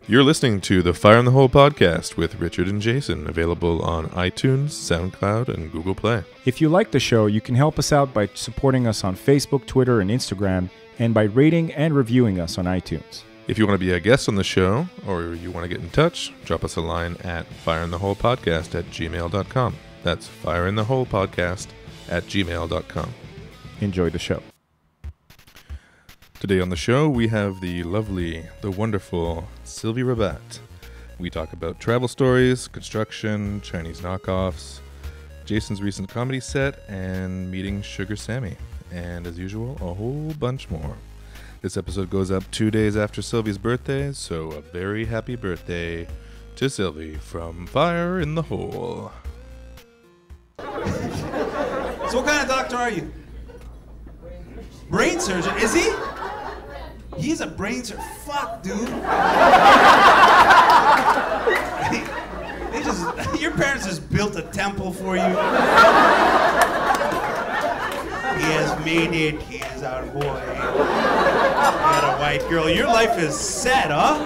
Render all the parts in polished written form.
You're listening to the Fire in the Hole podcast with Richard and Jason, available on iTunes, SoundCloud, and Google Play. If you like the show, you can help us out by supporting us on Facebook, Twitter, and Instagram, and by rating and reviewing us on iTunes. If you want to be a guest on the show, or you want to get in touch, drop us a line at fireintheholepodcast@gmail.com. That's fireintheholepodcast@gmail.com. Enjoy the show. Today on the show, we have the lovely, the wonderful Sylvie R. We talk about travel stories, construction, Chinese knockoffs, Jason's recent comedy set, and meeting Suggar Sammy. And as usual, a whole bunch more. This episode goes up 2 days after Sylvie's birthday, so a very happy birthday to Sylvie from Fire in the Hole. So what kind of doctor are you? Brain surgeon? Is he? He's a brain surgeon. Fuck, dude. Your parents just built a temple for you. He has made it. He is our boy. Got a white girl. Your life is set, huh?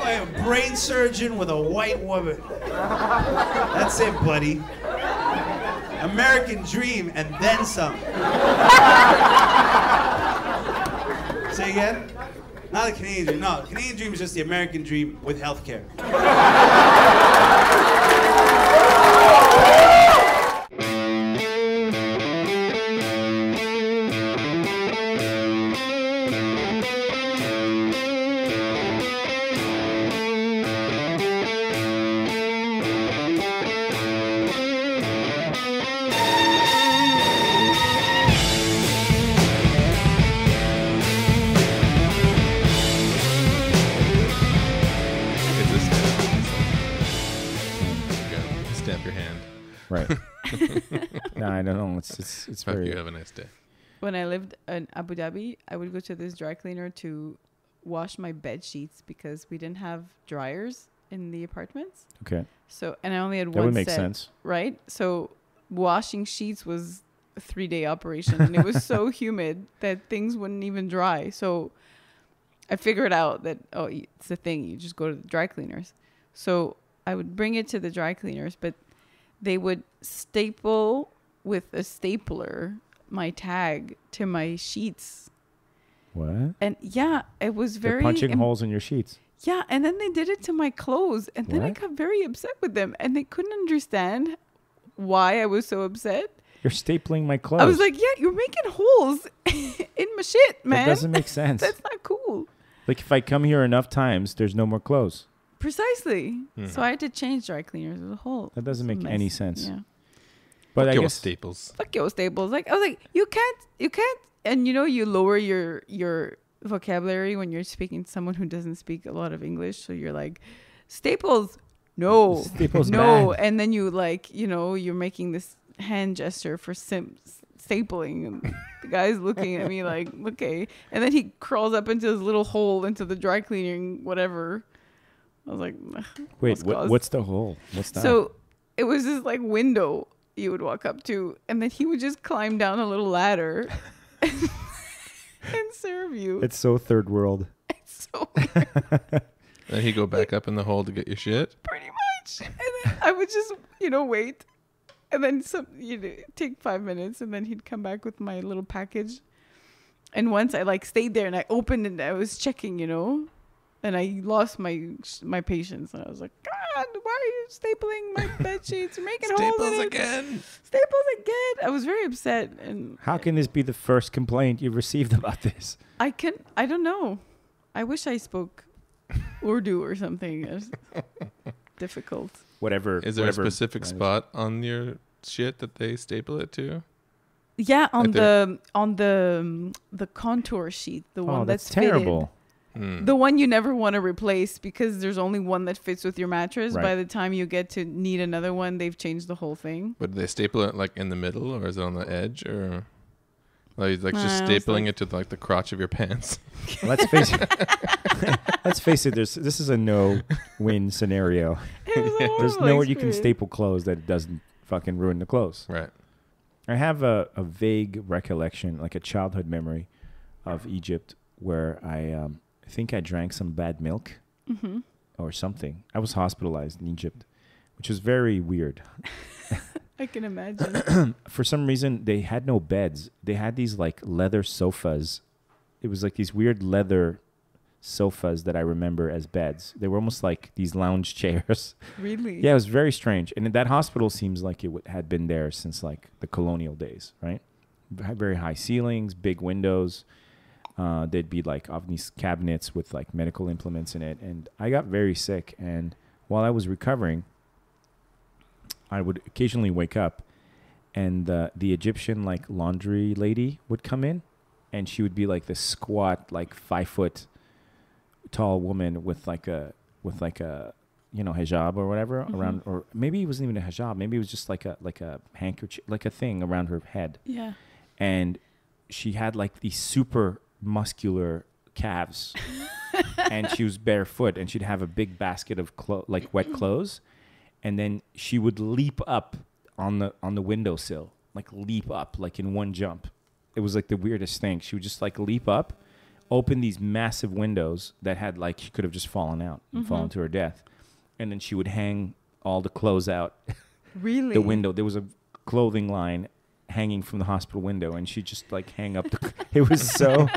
Like a brain surgeon with a white woman. That's it, buddy. American dream and then some. Say again? Not the Canadian dream. No, the Canadian dream is just the American dream with healthcare. Right. No, I don't know. It's Hope very. you have a nice day. When I lived in Abu Dhabi, I would go to this dry cleaner to wash my bed sheets because we didn't have dryers in the apartments. Okay. So, and I only had That one would make set, sense. right? So, washing sheets was a 3-day operation, and it was so humid that things wouldn't even dry. So, I figured out that it's a thing. You just go to the dry cleaners. So, I would bring it to the dry cleaners, but they would staple with a stapler my tag to my sheets. What? And yeah, it was They're very... punching holes in your sheets. Yeah, and then they did it to my clothes. And then I What? got very upset with them. And they couldn't understand why I was so upset. You're stapling my clothes. I was like, yeah, you're making holes in my shit, man. That doesn't make sense. That's not cool. Like if I come here enough times, there's no more clothes. Precisely. So I had to change dry cleaners as a whole. That doesn't make mess. any sense. Yeah. But I Yo, guess Staples. Fuck your staples. Like I was like, you can't, and you lower your vocabulary when you're speaking to someone who doesn't speak a lot of English. So you're like, staples, no, Staples no, bad. and then you you're making this hand gesture for stapling, and the guy's looking at me like, okay, and then he crawls up into his little hole into the dry cleaning whatever. I was like, wait, what's the hole? What's that? so it was this like window you would walk up to, and then he would just climb down a little ladder and serve you. It's so third world. It's so weird, Then he go back up in the hole to get your shit. pretty much. And then I would just, wait. And then take 5 minutes, and then he'd come back with my little package. And once I stayed there and I opened it and I was checking, and I lost my patience, and I was like, God, why are you stapling my bed sheets? You're making holes in Staples it. again. Staples again. I was very upset, and How can this be the first complaint you've received about this? I don't know. I wish I spoke Urdu or something. It's difficult. Whatever. Is there a whatever specific that is. spot on your shit that they staple it to? Yeah, on Like the contour sheet, the Oh, one that's fitted. terrible. The one you never want to replace because there's only one that fits with your mattress. Right. By the time you get to need another one, they've changed the whole thing. But do they staple it in the middle, or is it on the edge, or just Nah, stapling it to the crotch of your pants? Let's face it. Let's face it. This is a no-win scenario. It was a There's horrible nowhere you can experience. staple clothes that it doesn't fucking ruin the clothes. Right. I have a vague recollection, like a childhood memory of Egypt where I think I drank some bad milk or something. I was hospitalized in Egypt, which was very weird. I can imagine. For some reason, they had no beds. They had these like leather sofas. It was like these weird leather sofas that I remember as beds. They were almost like these lounge chairs. Really? Yeah, it was very strange. And that hospital seems like it had been there since like the colonial days, right? Had very high ceilings, big windows. There'd be like these cabinets with like medical implements in it. And I got very sick. And while I was recovering, I would occasionally wake up and the Egyptian like laundry lady would come in, and she would be like this squat, like 5 foot tall woman with like a hijab or whatever around, or maybe it wasn't even a hijab. Maybe it was just like a handkerchief, like a thing around her head. Yeah. And she had like these super muscular calves and she was barefoot, and she'd have a big basket of like wet clothes. And then she would leap up on the windowsill, like leap up, like in one jump. It was like the weirdest thing. She would just like leap up, open these massive windows that had like, she could have just fallen out and fallen to her death. And then she would hang all the clothes out Really? the window. There was a clothing line hanging from the hospital window, and she'd just like hang up. It was so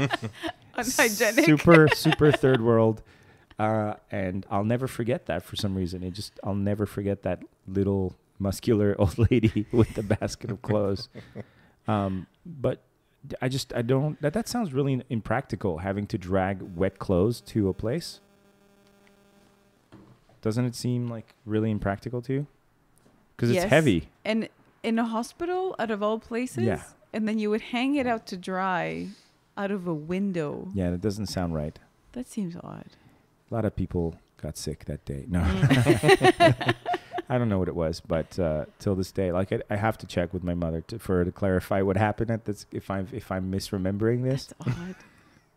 Unhygienic. super third world. And I'll never forget that for some reason. I'll never forget that little muscular old lady with the basket of clothes. But I don't, that sounds really impractical, having to drag wet clothes to a place. Doesn't it seem like really impractical to you? Because it's heavy. And in a hospital, out of all places? Yeah. And then you would hang it out to dry out of a window. Yeah, that doesn't sound right. That seems odd. A lot of people got sick that day. No. I don't know what it was, but till this day, like I have to check with my mother for her to clarify what happened at this. If I'm misremembering this, That's odd.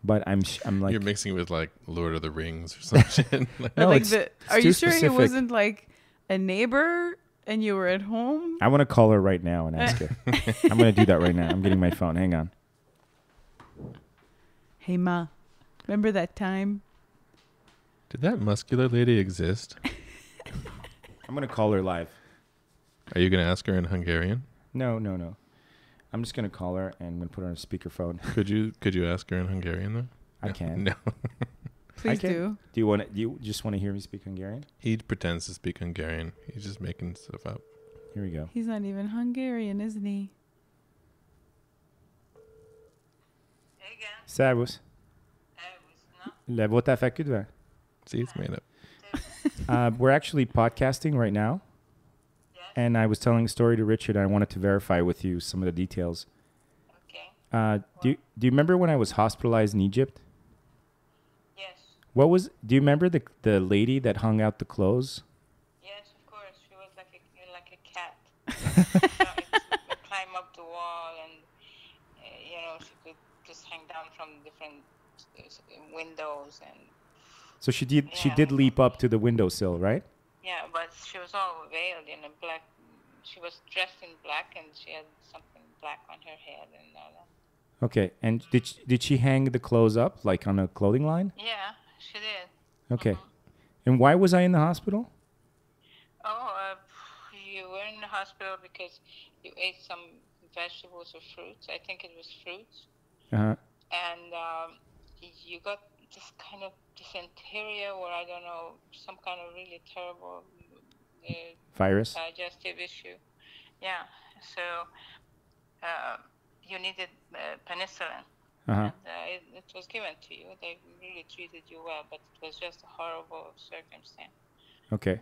but I'm like, You're mixing it with like Lord of the Rings or some shit. no, like it's are too you sure specific. it wasn't like a neighbor and you were at home? I want to call her right now and ask her. I'm going to do that right now. I'm getting my phone. Hang on. Hey Ma, remember that time? Did that muscular lady exist? I'm going to call her live. Are you going to ask her in Hungarian? No. I'm just going to call her and I'm going to put her on a speakerphone. Could you ask her in Hungarian though? I can. No. Please do. Do you just want to hear me speak Hungarian? He pretends to speak Hungarian. He's just making stuff up. Here we go. He's not even Hungarian, isn't he? Servus. Le voltál feküdve? See, it's made up. We're actually podcasting right now. And I was telling a story to Richard. And I wanted to verify with you some of the details. Okay. Do you remember when I was hospitalized in Egypt? Yes. Do you remember the lady that hung out the clothes? Yes, of course. She was like a cat. She would climb up the wall, and she could just hang down from different windows, and So she did leap up to the windowsill, right? yeah. But she was all veiled in a black. She was dressed in black, and she had something black on her head and all that. Okay. And did she hang the clothes up like on a clothing line? Yeah, she did. Okay. And why was I in the hospital? Oh, you were in the hospital because you ate some vegetables or fruits. I think it was fruits. Uh-huh. And you got this kind of dysentery, or I don't know, some kind of really terrible Virus? digestive issue. Yeah. So you needed penicillin. Uh-huh. And it was given to you. They really treated you well, but it was just a horrible circumstance. Okay.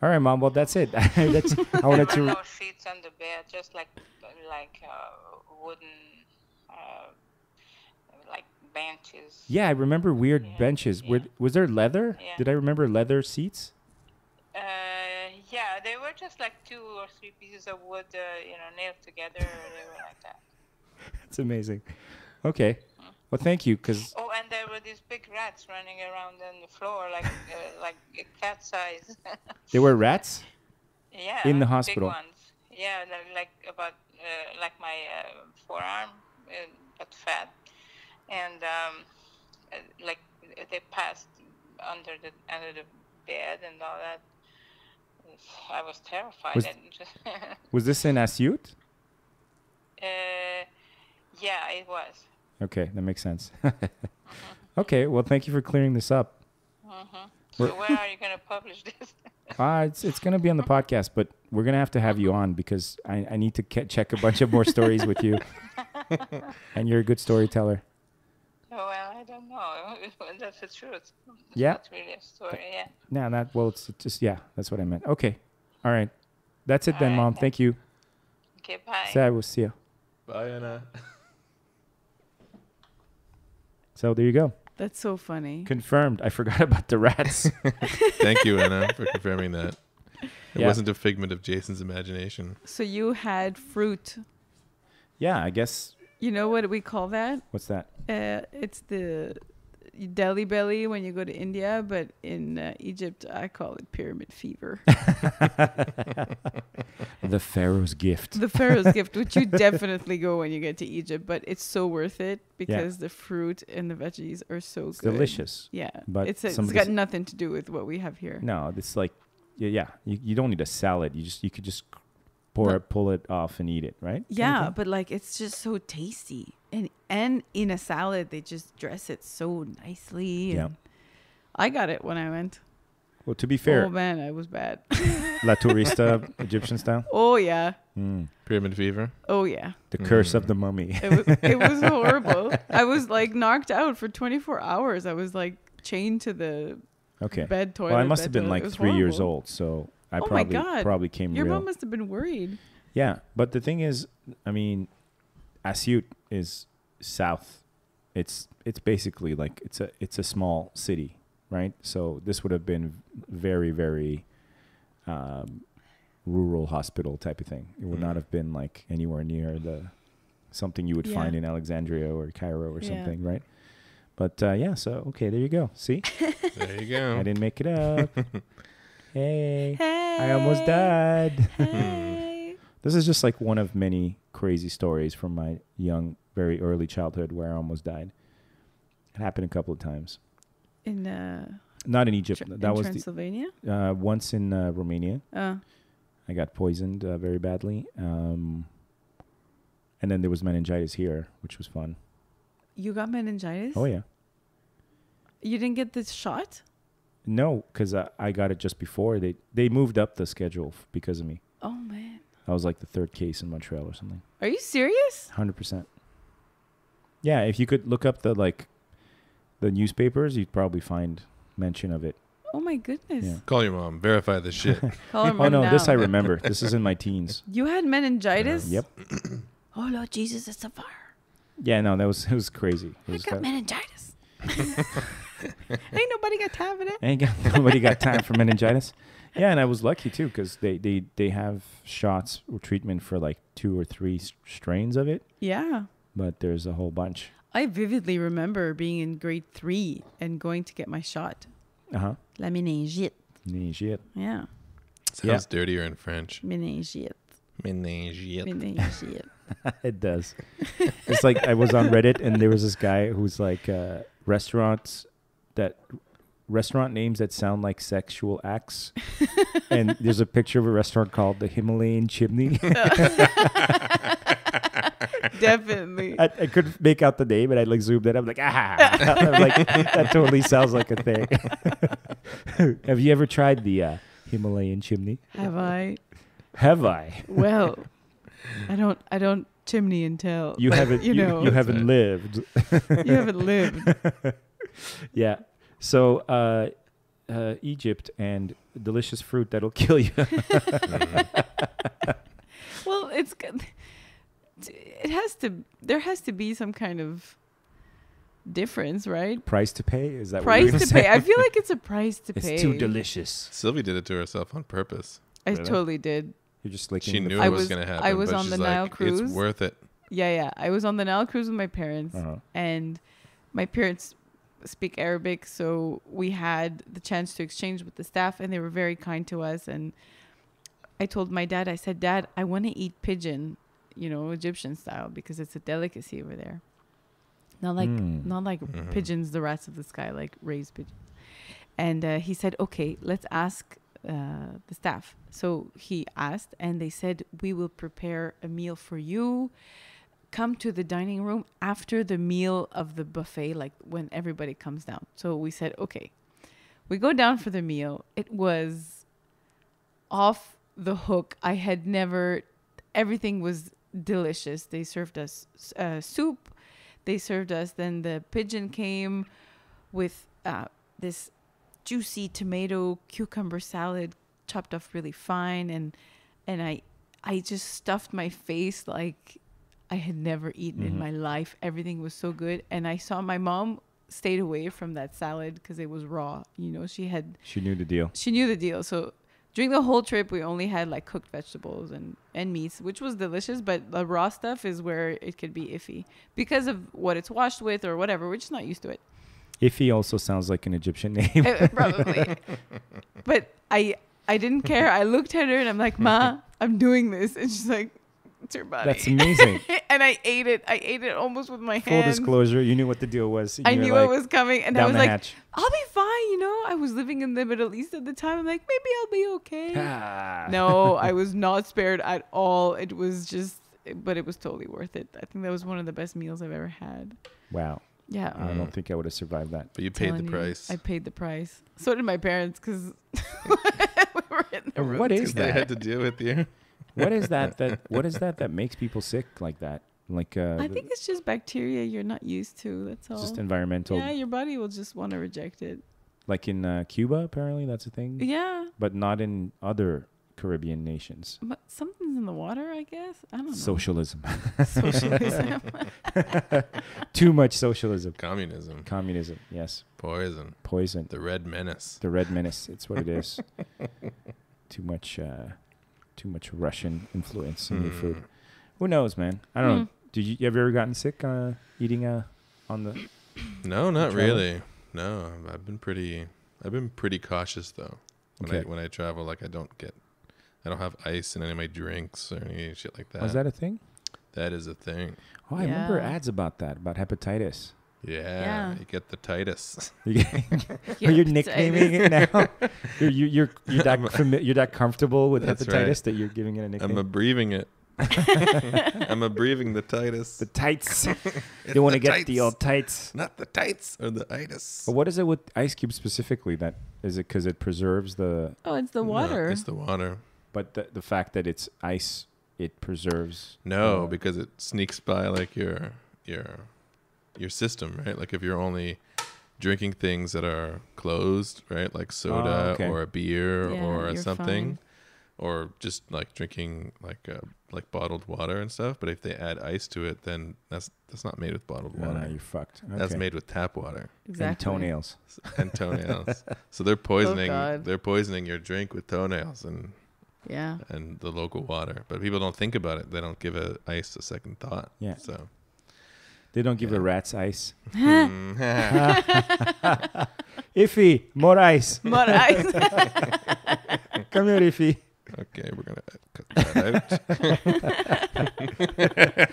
All right, Mom. Well, that's it. I wanted There were to. no sheets on the bed, just like wooden, like benches. Yeah, I remember weird Yeah, benches. yeah. Was there leather? Yeah. Did I remember leather seats? Yeah, they were just like 2 or 3 pieces of wood, nailed together. They were like that. It's amazing. Okay. Well, thank you, because Oh, and there were these big rats running around on the floor, like a cat size. there were rats. Yeah. In the big hospital. ones. Yeah, they're like about like my forearm, but fat, and like they passed under the bed and all that. I was terrified. Was- Was this in Asyut? Yeah, it was. Okay, that makes sense. Okay, well, thank you for clearing this up. So where are you going to publish this? It's going to be on the podcast, but we're going to have you on because I need to check a bunch of more stories with you. And you're a good storyteller. Well, I don't know. That's the truth. It's Yeah. not really a story, yeah. It's just, that's what I meant. Okay. All right. That's it then, All right, Mom. then. Thank you. Okay, bye. Say I will see you. Bye, Anna. So there you go. That's so funny. Confirmed. I forgot about the rats. Thank you, Anna, for confirming that. It Yeah. wasn't a figment of Jason's imagination. So you had fruit. Yeah, I guess. You know what we call that? What's that? It's the deli belly when you go to India, but in Egypt, I call it pyramid fever. The Pharaoh's gift. The Pharaoh's gift, which you definitely go when you get to Egypt, but it's so worth it because the fruit and the veggies are so It's good. delicious. Yeah, But it's some of got this- nothing to do with what we have here. No, it's like, you don't need a salad. You could just No. pull it off and eat it, right? Yeah, but like it's just so tasty, and in a salad they just dress it so nicely. Yeah. And I got it when I went. Well, to be fair, Oh man, I was bad. La Tourista, Egyptian style. Oh yeah, Pyramid fever. oh yeah. The curse of the mummy. It was horrible. I was like knocked out for 24 hours. I was like chained to the Okay. bed toilet. Well, I must bed have been toilet. like It was 3 years horrible. old, so I Oh my probably God. probably came Your real. mom must have been worried. Yeah, but the thing is, I mean, Asyut is south. It's basically like it's a small city, right? So this would have been very, very rural hospital type of thing. It would not have been like anywhere near something you would Yeah. find in Alexandria or Cairo or Yeah. something, right? But so okay, there you go. See, There you go. I didn't make it up. Hey, Hey, I almost died. Hey. This is just like one of many crazy stories from my young, very early childhood where I almost died. It happened a couple of times. In Not in Egypt. in That was Transylvania. once in Romania. Uh, I got poisoned very badly. And then there was meningitis here, which was fun. you got meningitis? Oh, yeah. You didn't get the shot? No, because I got it just before. They moved up the schedule because of me. Oh man. I was like the third case in Montreal or something. Are you serious? 100%. Yeah, if you could look up the newspapers, you'd probably find mention of it. Oh my goodness. Yeah. Call your mom. Verify this shit. Call her Oh mom no, now. this I remember. This is in my teens. You had meningitis? Yep. Oh Lord Jesus, it's a fire. Yeah, no, it was crazy. It I was got meningitis. Ain't nobody got time for that. nobody got time for meningitis. Yeah, and I was lucky too because they have shots or treatment for like 2 or 3 strains of it, Yeah. but there's a whole bunch. I vividly remember being in grade 3 and going to get my shot. La meningite. Shit. Yeah. Sounds dirtier in French. Meningite. Meningite. Meningite. It does. It's like I was on Reddit and there was this guy who's like restaurant names that sound like sexual acts. And there's a picture of a restaurant called the Himalayan Chimney. Definitely. I couldn't make out the name, and I like zoomed in. I'm like, I'm like, that totally sounds like a thing. Have you ever tried the Himalayan chimney? Have I? Have I? Well, I don't chimney and tell. You but, haven't. You know. You haven't lived. You haven't lived. Yeah. So Egypt and delicious fruit that'll kill you. Well, it's good. It has to. There has to be some kind of difference, right? Price to pay? Is that Price what you're to saying? pay. I feel like it's a price to It's pay. too delicious. Sylvie did it to herself on purpose. I Really? totally did. You're just licking. She the knew fruit. it was going to happen. I was but on she's the like, Nile cruise. It's worth it. Yeah. I was on the Nile cruise with my parents, Uh-huh. and my parents speak Arabic, so we had the chance to exchange with the staff, and they were very kind to us. And I told my dad, I said, Dad, I want to eat pigeon, Egyptian style, because it's a delicacy over there. Not like Mm. pigeons, the rats of the sky, like raised pigeons. And he said, okay, let's ask the staff. So he asked, and they said, we will prepare a meal for you. Come to the dining room after the meal of the buffet, like when everybody comes down. So we said, okay. We go down for the meal. It was off the hook. I had never, everything was delicious. They served us soup. They served us, then the pigeon came with this juicy tomato cucumber salad chopped off really fine. And I just stuffed my face like I had never eaten in my life. Everything was so good. And I saw my mom stayed away from that salad because it was raw. You know, she knew the deal. She knew the deal. So during the whole trip, we only had like cooked vegetables and meats, which was delicious. But the raw stuff is where it could be iffy because of what it's washed with or whatever. We're just not used to it. Iffy also sounds like an Egyptian name. Probably. But I didn't care. I looked at her and I'm like, Ma, I'm doing this. And she's like, it's your body. That's amazing. And I ate it. I ate it almost with my hands. Full disclosure, you knew what the deal was. I knew it was coming. And I was like, hatch. I'll be fine. You know, I was living in the Middle East at the time. I'm like, maybe I'll be okay. No, I was not spared at all. It was just, but it was totally worth it. I think that was one of the best meals I've ever had. Wow. Yeah. I don't think I would have survived that. But you paid the price. I paid the price. So did my parents because we were in the room. What is They that? had to deal with you. What is that? What is that makes people sick like that? Like I think it's just bacteria you're not used to. That's all. just environmental. Yeah, your body will just want to reject it. Like in Cuba, apparently that's a thing. Yeah. But not in other Caribbean nations. But something's in the water, I guess. I don't know. Socialism. Socialism. Too much socialism. Communism. Communism. Yes. Poison. Poison. The Red Menace. The Red Menace. It's what it is. Too much Russian influence in your food. Who knows, man? I don't know. Did you have you ever gotten sick eating on the? No, not really. No, I've been pretty cautious though. When I travel, like I don't have ice in any of my drinks or any shit like that. Oh, is that a thing? That is a thing. Oh, I remember ads about hepatitis. Yeah. You get the Titus. You're nicknaming it now. You're that comfortable with That's hepatitis right. that you're giving it a nickname. I'm breathing it. I'm breathing the Titus. The tights. You want to get the old tights. Not the tights or the itis. But what is it with ice cubes specifically? That is it because it preserves the. Oh, it's the water. No, it's the water. But the fact that it's ice, it preserves. No, because it sneaks by like your system, right? Like if you're only drinking things that are closed, right? Like soda or a beer or something, or just like drinking like bottled water and stuff. But if they add ice to it, then that's not made with bottled water. No, you're fucked. Okay. That's made with tap water. Exactly. And toenails. And toenails. So they're poisoning. God. They're poisoning your drink with toenails and the local water. But people don't think about it. They don't give ice a second thought. Yeah. So they don't give the rats ice. Mm. Iffy, more ice. More ice. Come here, Iffy. Okay, we're gonna cut that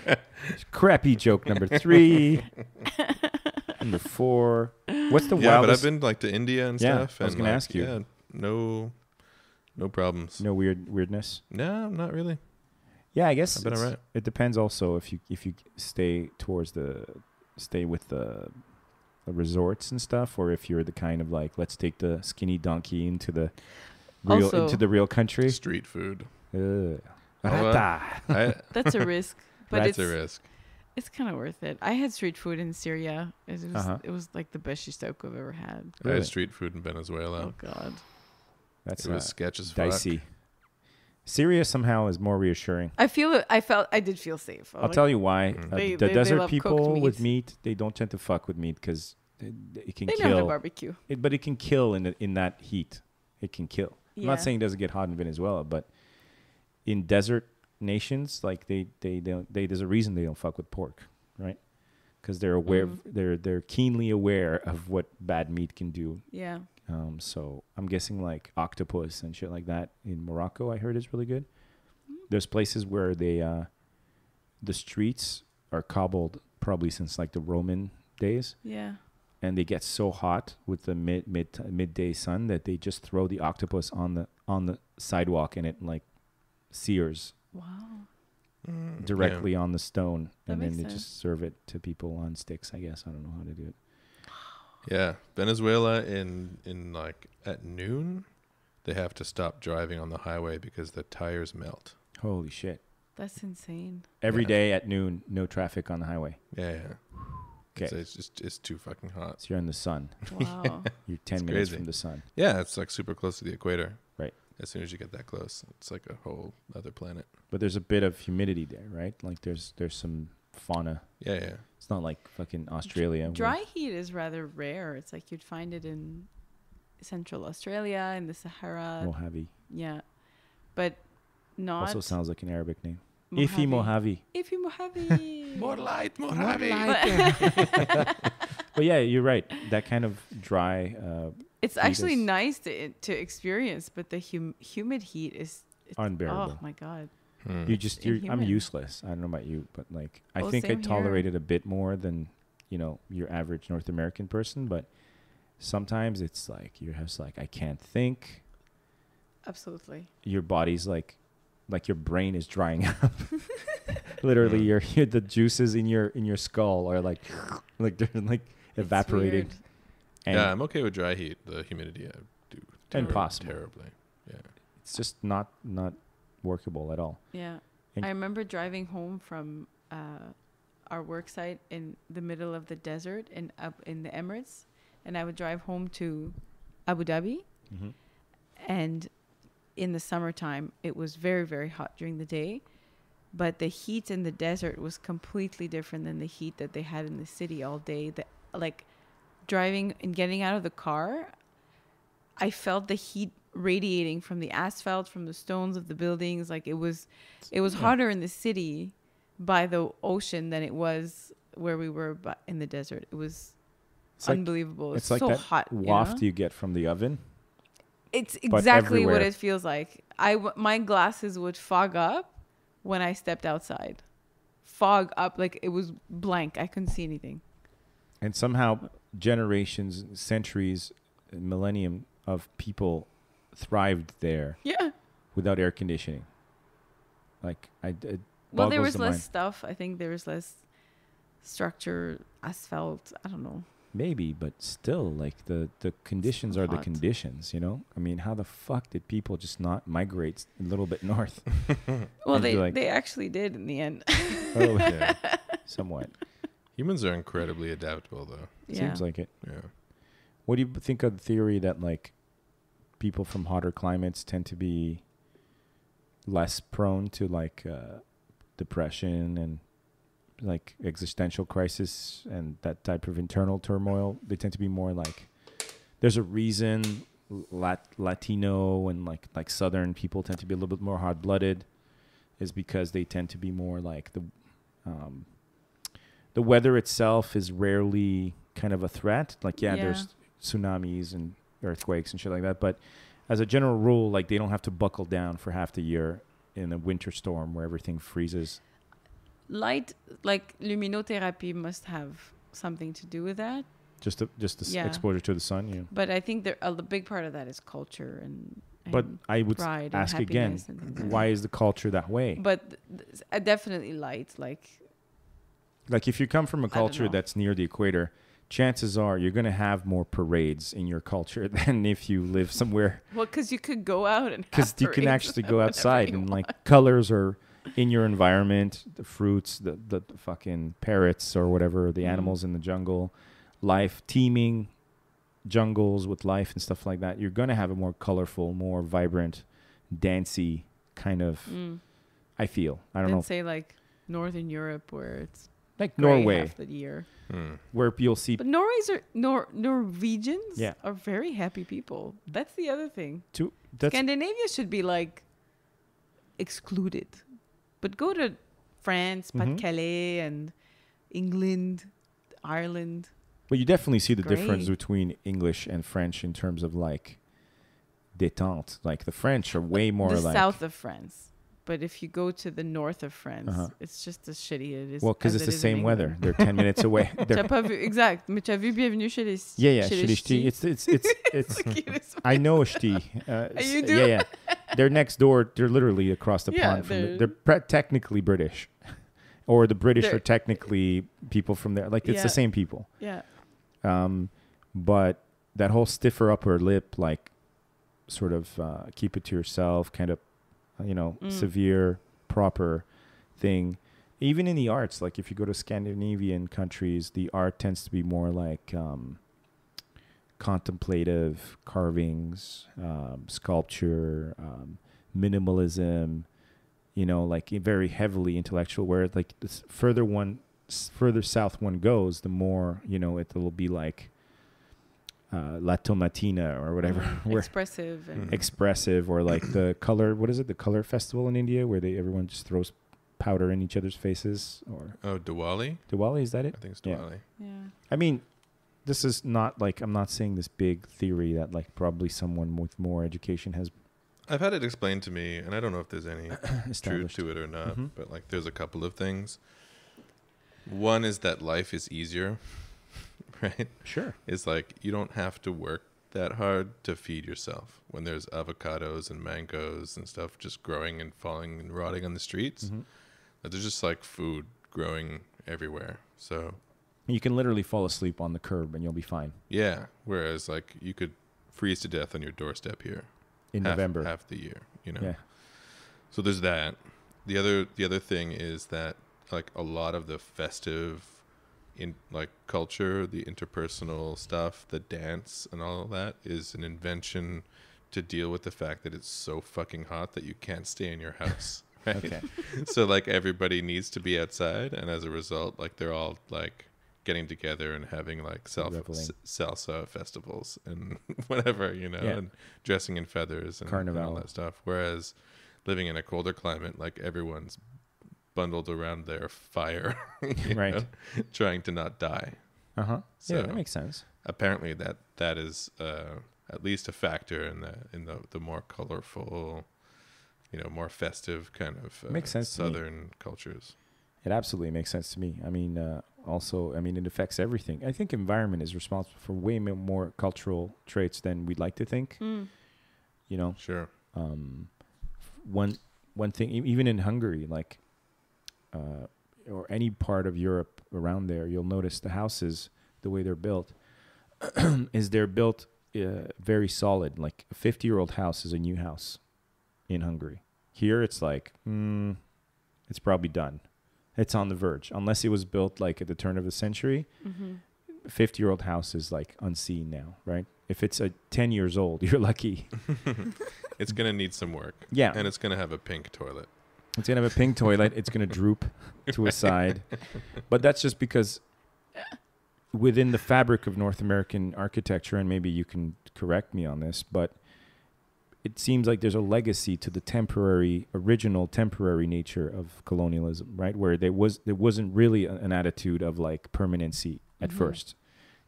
out. Crappy joke number 3. Number 4. What's the Yeah, wildest? but I've been like to India and stuff. I was and gonna ask you. Yeah, no problems. No weirdness. No, not really. Yeah, I guess I've been alright. it depends also if you stay with the resorts and stuff, or if you're the kind of like, let's take the skinny donkey into the real country. Street food. Rata. That's a risk. But That's a risk. It's kind of worth it. I had street food in Syria. It was like the best shishtok I've ever had. I had street food in Venezuela. Oh God. That's It was sketch as fuck. dicey. Syria somehow is more reassuring. I did feel safe. I'll tell you why. They The desert love cooked people with meat. meat, they don't tend to fuck with meat because it can They know how to kill. barbecue. But it can kill in that heat. It can kill. I'm Yeah. not saying it doesn't get hot in Venezuela, but in desert nations, like they there's a reason they don't fuck with pork, right? Because they're aware, they're keenly aware of what bad meat can do. Yeah. So I'm guessing like octopus and shit like that in Morocco, I heard is really good. There's places where the streets are cobbled probably since like the Roman days. Yeah. and they get so hot with the midday sun that they just throw the octopus on the sidewalk and it like sears Wow. directly on the stone, That and then makes they sense. just serve it to people on sticks. I guess I don't know how to do it. Yeah, Venezuela in like at noon, they have to stop driving on the highway because the tires melt. Holy shit! That's insane. Every Yeah. day at noon, no traffic on the highway. Yeah. Okay, It's too fucking hot. so you're in the sun. Wow. You're 10 It's minutes crazy. from the sun. Yeah, it's like super close to the equator. Right. As soon as you get that close, it's like a whole other planet. But there's a bit of humidity there, right? Like there's some fauna. Yeah. It's not like fucking Australia. where- Dry heat is rather rare. It's like you'd find it in Central Australia, in the Sahara. Mojave. Yeah. But not Also sounds like an Arabic name. Mojave. Ifi Mojave. Ifi Mojave. More light, more But yeah, you're right. That kind of dry. It's actually is- nice to experience, but the humid heat is Unbearable. Oh my god. You're I'm inhuman. useless. I don't know about you, but like I Oh, think I same here. tolerate it a bit more than, your average North American person, but sometimes it's like you're just like I can't think. Absolutely. Your body's like your brain is drying up. Literally your the juices in your skull are like they're like It's evaporated. weird. And Yeah, I'm okay with dry heat. The humidity, I do Impossible. terribly. Yeah. it's just not workable at all. Yeah. And- I remember driving home from our work site in the middle of the desert in the Emirates, and I would drive home to Abu Dhabi, and in the summertime it was very, very hot during the day, but the heat in the desert was completely different than the heat that they had in the city all day. Like driving and getting out of the car, I felt the heat radiating from the asphalt, from the stones of the buildings. Like it was hotter in the city by the ocean than it was where we were in the desert. It was unbelievable. It's It's like so that hot. waft you get from the oven. It's exactly what everywhere. it feels like. My glasses would fog up when I stepped outside. Fog up, like it was blank. I couldn't see anything. And somehow generations, centuries, millennium of people thrived there Yeah. without air conditioning. Like it Well, there boggles was the less mind. stuff. I think there was less structure, asphalt. I don't know. Maybe, but still, like the conditions So are the hot. conditions, I mean, how the fuck did people just not migrate a little bit north? Well, And be like- they actually did in the end. Oh, Yeah. somewhat. Humans are incredibly adaptable, though. Yeah. Seems like it. Yeah. What do you think of the theory that like people from hotter climates tend to be less prone to like depression and like existential crisis and that type of internal turmoil? They tend to be more like there's a reason Latino and like Southern people tend to be a little bit more hard-blooded is because they tend to be more like the weather itself is rarely kind of a threat. Like, yeah, there's tsunamis and earthquakes and shit like that. But as a general rule, like they don't have to buckle down for half the year in a winter storm where everything freezes. Light, like luminotherapy, must have something to do with that. Just the Yeah. exposure to the sun. Yeah. But I think a big part of that is culture and But I would pride and ask again, happiness and things like why is the culture that way? But definitely light, Like if you come from a I don't culture know. that's near the equator, chances are you're going to have more parades in your culture than if you live somewhere. well, because you could go out and Because have you can parades actually go whenever outside you and want. like colors are in your environment, the fruits, the fucking parrots or whatever, the animals in the jungle, life, teeming jungles with life and stuff like that. You're going to have a more colorful, more vibrant, dancey kind of, I feel. I don't Than know. say like Northern Europe where it's Like gray Norway, half the year. where you'll see But Norwegians Yeah. are very happy people. That's the other thing. that's Scandinavia should be like excluded. But go to France, Pas-de-Calais, and England, Ireland. But you definitely see the Great. difference between English and French in terms of like détente. Like the French are way more the like south of France. But if you go to the north of France, it's just as shitty it is. Well, because it's the same weather. They're 10 minutes away. T'as pas vu, exact. Mais tu as vu Bienvenue chez les Yeah, chez les ch'tis. It's I know a ch'ti. You do? Yeah. They're next door. They're literally across the pond. They're technically British. Or the British are technically people from there. Like, it's the same people. Yeah. But that whole stiffer upper lip, like, sort of keep it to yourself, kind of, severe, proper thing. Even in the arts, like if you go to Scandinavian countries, the art tends to be more like contemplative carvings, sculpture, minimalism, like very heavily intellectual, where like the further south one goes, the more, it'll be like La Tomatina or whatever. Expressive, or like the color, what is it? The color festival in India where everyone just throws powder in each other's faces, or Diwali? Diwali, is that it? I think it's Diwali. Yeah. I mean, this is not like, I'm not saying this big theory that like probably someone with more education has. I've had it explained to me, and I don't know if there's any truth to it or not, but like there's a couple of things. One is that life is easier. Right? Sure. It's like you don't have to work that hard to feed yourself when there's avocados and mangoes and stuff just growing and falling and rotting on the streets. But there's just like food growing everywhere. So you can literally fall asleep on the curb and you'll be fine. Yeah. Whereas like you could freeze to death on your doorstep here in November, half the year, Yeah. So there's that. The other thing is that like a lot of the festive in like culture, the interpersonal stuff, the dance and all of that is an invention to deal with the fact that it's so fucking hot that you can't stay in your house. Right? Okay. So like everybody needs to be outside, and as a result, like they're all like getting together and having like salsa festivals and whatever, and dressing in feathers and all that stuff. Whereas living in a colder climate, like everyone's bundled around their fire, right? Trying to not die. So yeah, that makes sense. Apparently, that is at least a factor in the more colorful, more festive kind of makes sense Southern cultures. It absolutely makes sense to me. I mean, it affects everything. I think environment is responsible for way more cultural traits than we'd like to think. Sure. One thing, even in Hungary, like. Or any part of Europe around there, you'll notice the houses, the way they're built, they're built very solid. Like a 50-year-old house is a new house in Hungary. Here, it's like, it's probably done. It's on the verge. Unless it was built like at the turn of the century, 50-year-old house is like unseen now, right? If it's 10 years old, you're lucky. It's going to need some work. Yeah. And it's going to have a pink toilet. It's going to have a pink toilet. It's going to droop to a side. But that's just because within the fabric of North American architecture, and maybe you can correct me on this, but it seems like there's a legacy to the original temporary nature of colonialism, right? Where there wasn't really an attitude of like permanency at first.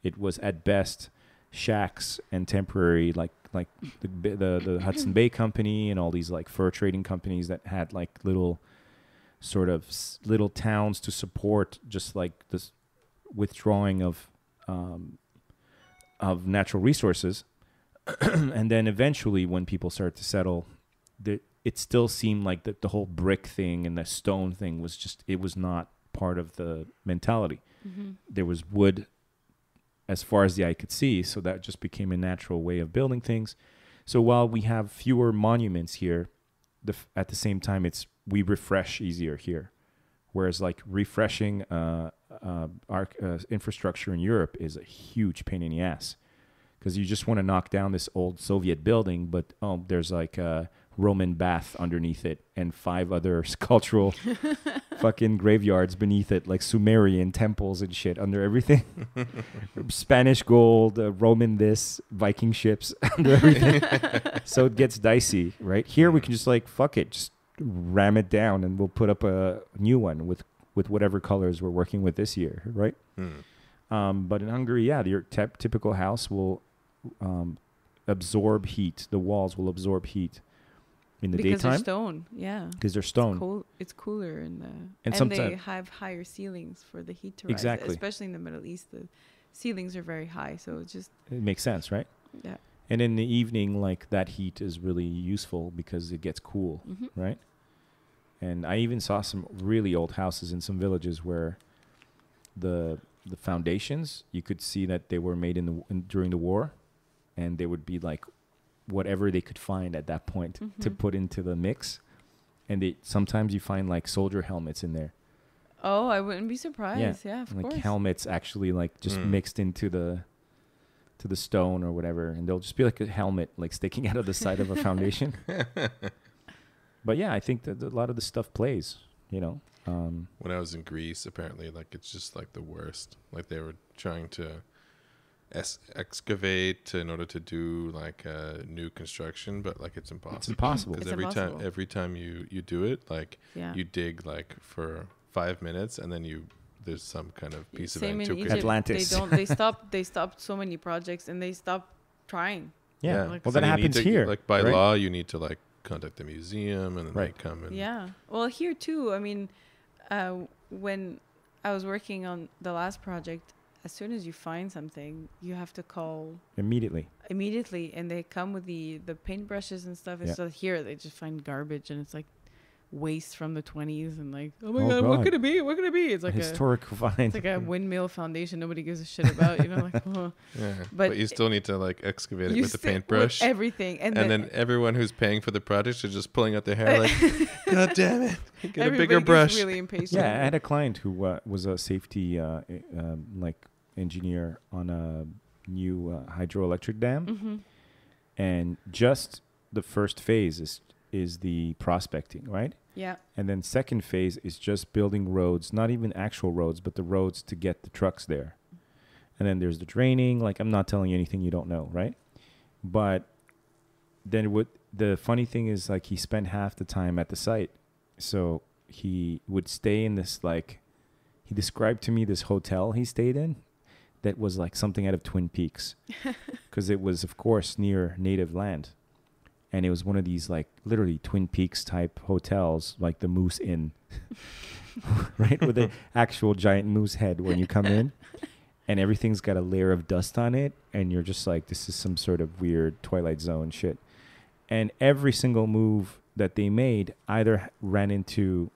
It was at best shacks and temporary, like the Hudson Bay Company and all these like fur trading companies that had like little towns to support just like this withdrawing of natural resources. And then eventually when people started to settle, it still seemed like the whole brick thing and the stone thing it was not part of the mentality. There was wood as far as the eye could see, so that just became a natural way of building things. So while we have fewer monuments here, at the same time, we refresh easier here. Whereas like refreshing our infrastructure in Europe is a huge pain in the ass. Because you just want to knock down this old Soviet building, but there's like a Roman bath underneath it and 5 other cultural fucking graveyards beneath it, like Sumerian temples and shit under everything. Spanish gold, Roman this, Viking ships under everything. So it gets dicey, right? Here we can just like, fuck it, just ram it down and we'll put up a new one with whatever colors we're working with this year, right? But in Hungary, your typical house will absorb heat. The walls will absorb heat. in the because they're daytime stone. Yeah. because they're stone. It's cooler in the And and they sometime- have higher ceilings for the heat to rise. Exactly. Especially in the Middle East, the ceilings are very high, so it's just It makes sense, right? yeah. And in the evening, like that heat is really useful because it gets cool, right? And I even saw some really old houses in some villages where the foundations, you could see that they were made during the war, and they would be like whatever they could find at that point to put into the mix. And sometimes you find like soldier helmets in there. Oh, I wouldn't be surprised. Yeah, of like course. helmets actually like just mixed into the stone or whatever, and they'll just be like a helmet like sticking out of the side of a foundation. But yeah, I think that a lot of the stuff plays, you know. When I was in Greece, apparently, like it's just like the worst. Like they were trying to excavate in order to do like new construction, but like it's impossible. It's impossible. Because It's every time you do it, like Yeah. you dig like for 5 minutes, and then there's some kind of piece Same of in antiquity. Egypt. Atlantis. They stopped so many projects and they stopped trying. Yeah. Like- Well, So that you need happens to, here. Like by right? law, you need to like contact the museum, and then Right. they come and Yeah. Well, here too. I mean, when I was working on the last project, as soon as you find something, you have to call Immediately. immediately, and they come with the paintbrushes and stuff. And Yeah. so here they just find garbage, and it's like waste from the 20s, and like, oh my Oh, god, what God. could it be? What could it be? It's like Historical find. it's like a windmill foundation nobody gives a shit about. You know, like oh. yeah. But But you still need to like excavate it You with the stick paintbrush. with everything, and And then everyone who's paying for the project is just pulling out their hair like, God damn it, get a everybody bigger gets brush. really impatient. Yeah, I had a client who was a safety like engineer on a new hydroelectric dam, and just the first phase is the prospecting, right? Yeah. And then second phase is just building roads, not even actual roads, but the roads to get the trucks there. And then there's the draining. Like, I'm not telling you anything you don't know, right? But then the funny thing is, like, he spent half the time at the site. So he would stay in this, like, he described to me this hotel he stayed in that was like something out of Twin Peaks. Because it was, of course, near native land. And it was one of these, like, literally Twin Peaks type hotels, like the Moose Inn, right? With the actual giant moose head when you come in. And everything's got a layer of dust on it. And you're just like, this is some sort of weird Twilight Zone shit. And every single move that they made either ran into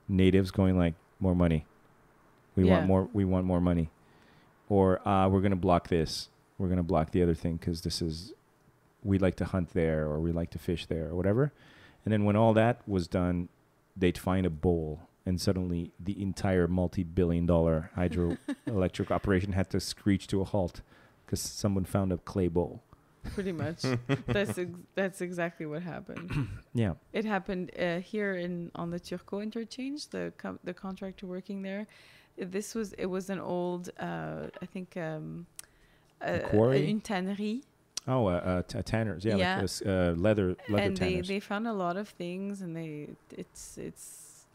natives going like, more money. We want more money. Or we're going to block this. We're going to block the other thing because this is... we like to hunt there, or we like to fish there, or whatever. And then when all that was done, they'd find a bowl, and suddenly the entire multi-billion-dollar hydroelectric operation had to screech to a halt because someone found a clay bowl. Pretty much. That's exactly what happened. Yeah. It happened here on the Turco interchange. The contractor working there. It was an old I think A quarry? une tannerie. Oh, a tanner's, yeah. Yeah. Like a leather And tanners. they found a lot of things, and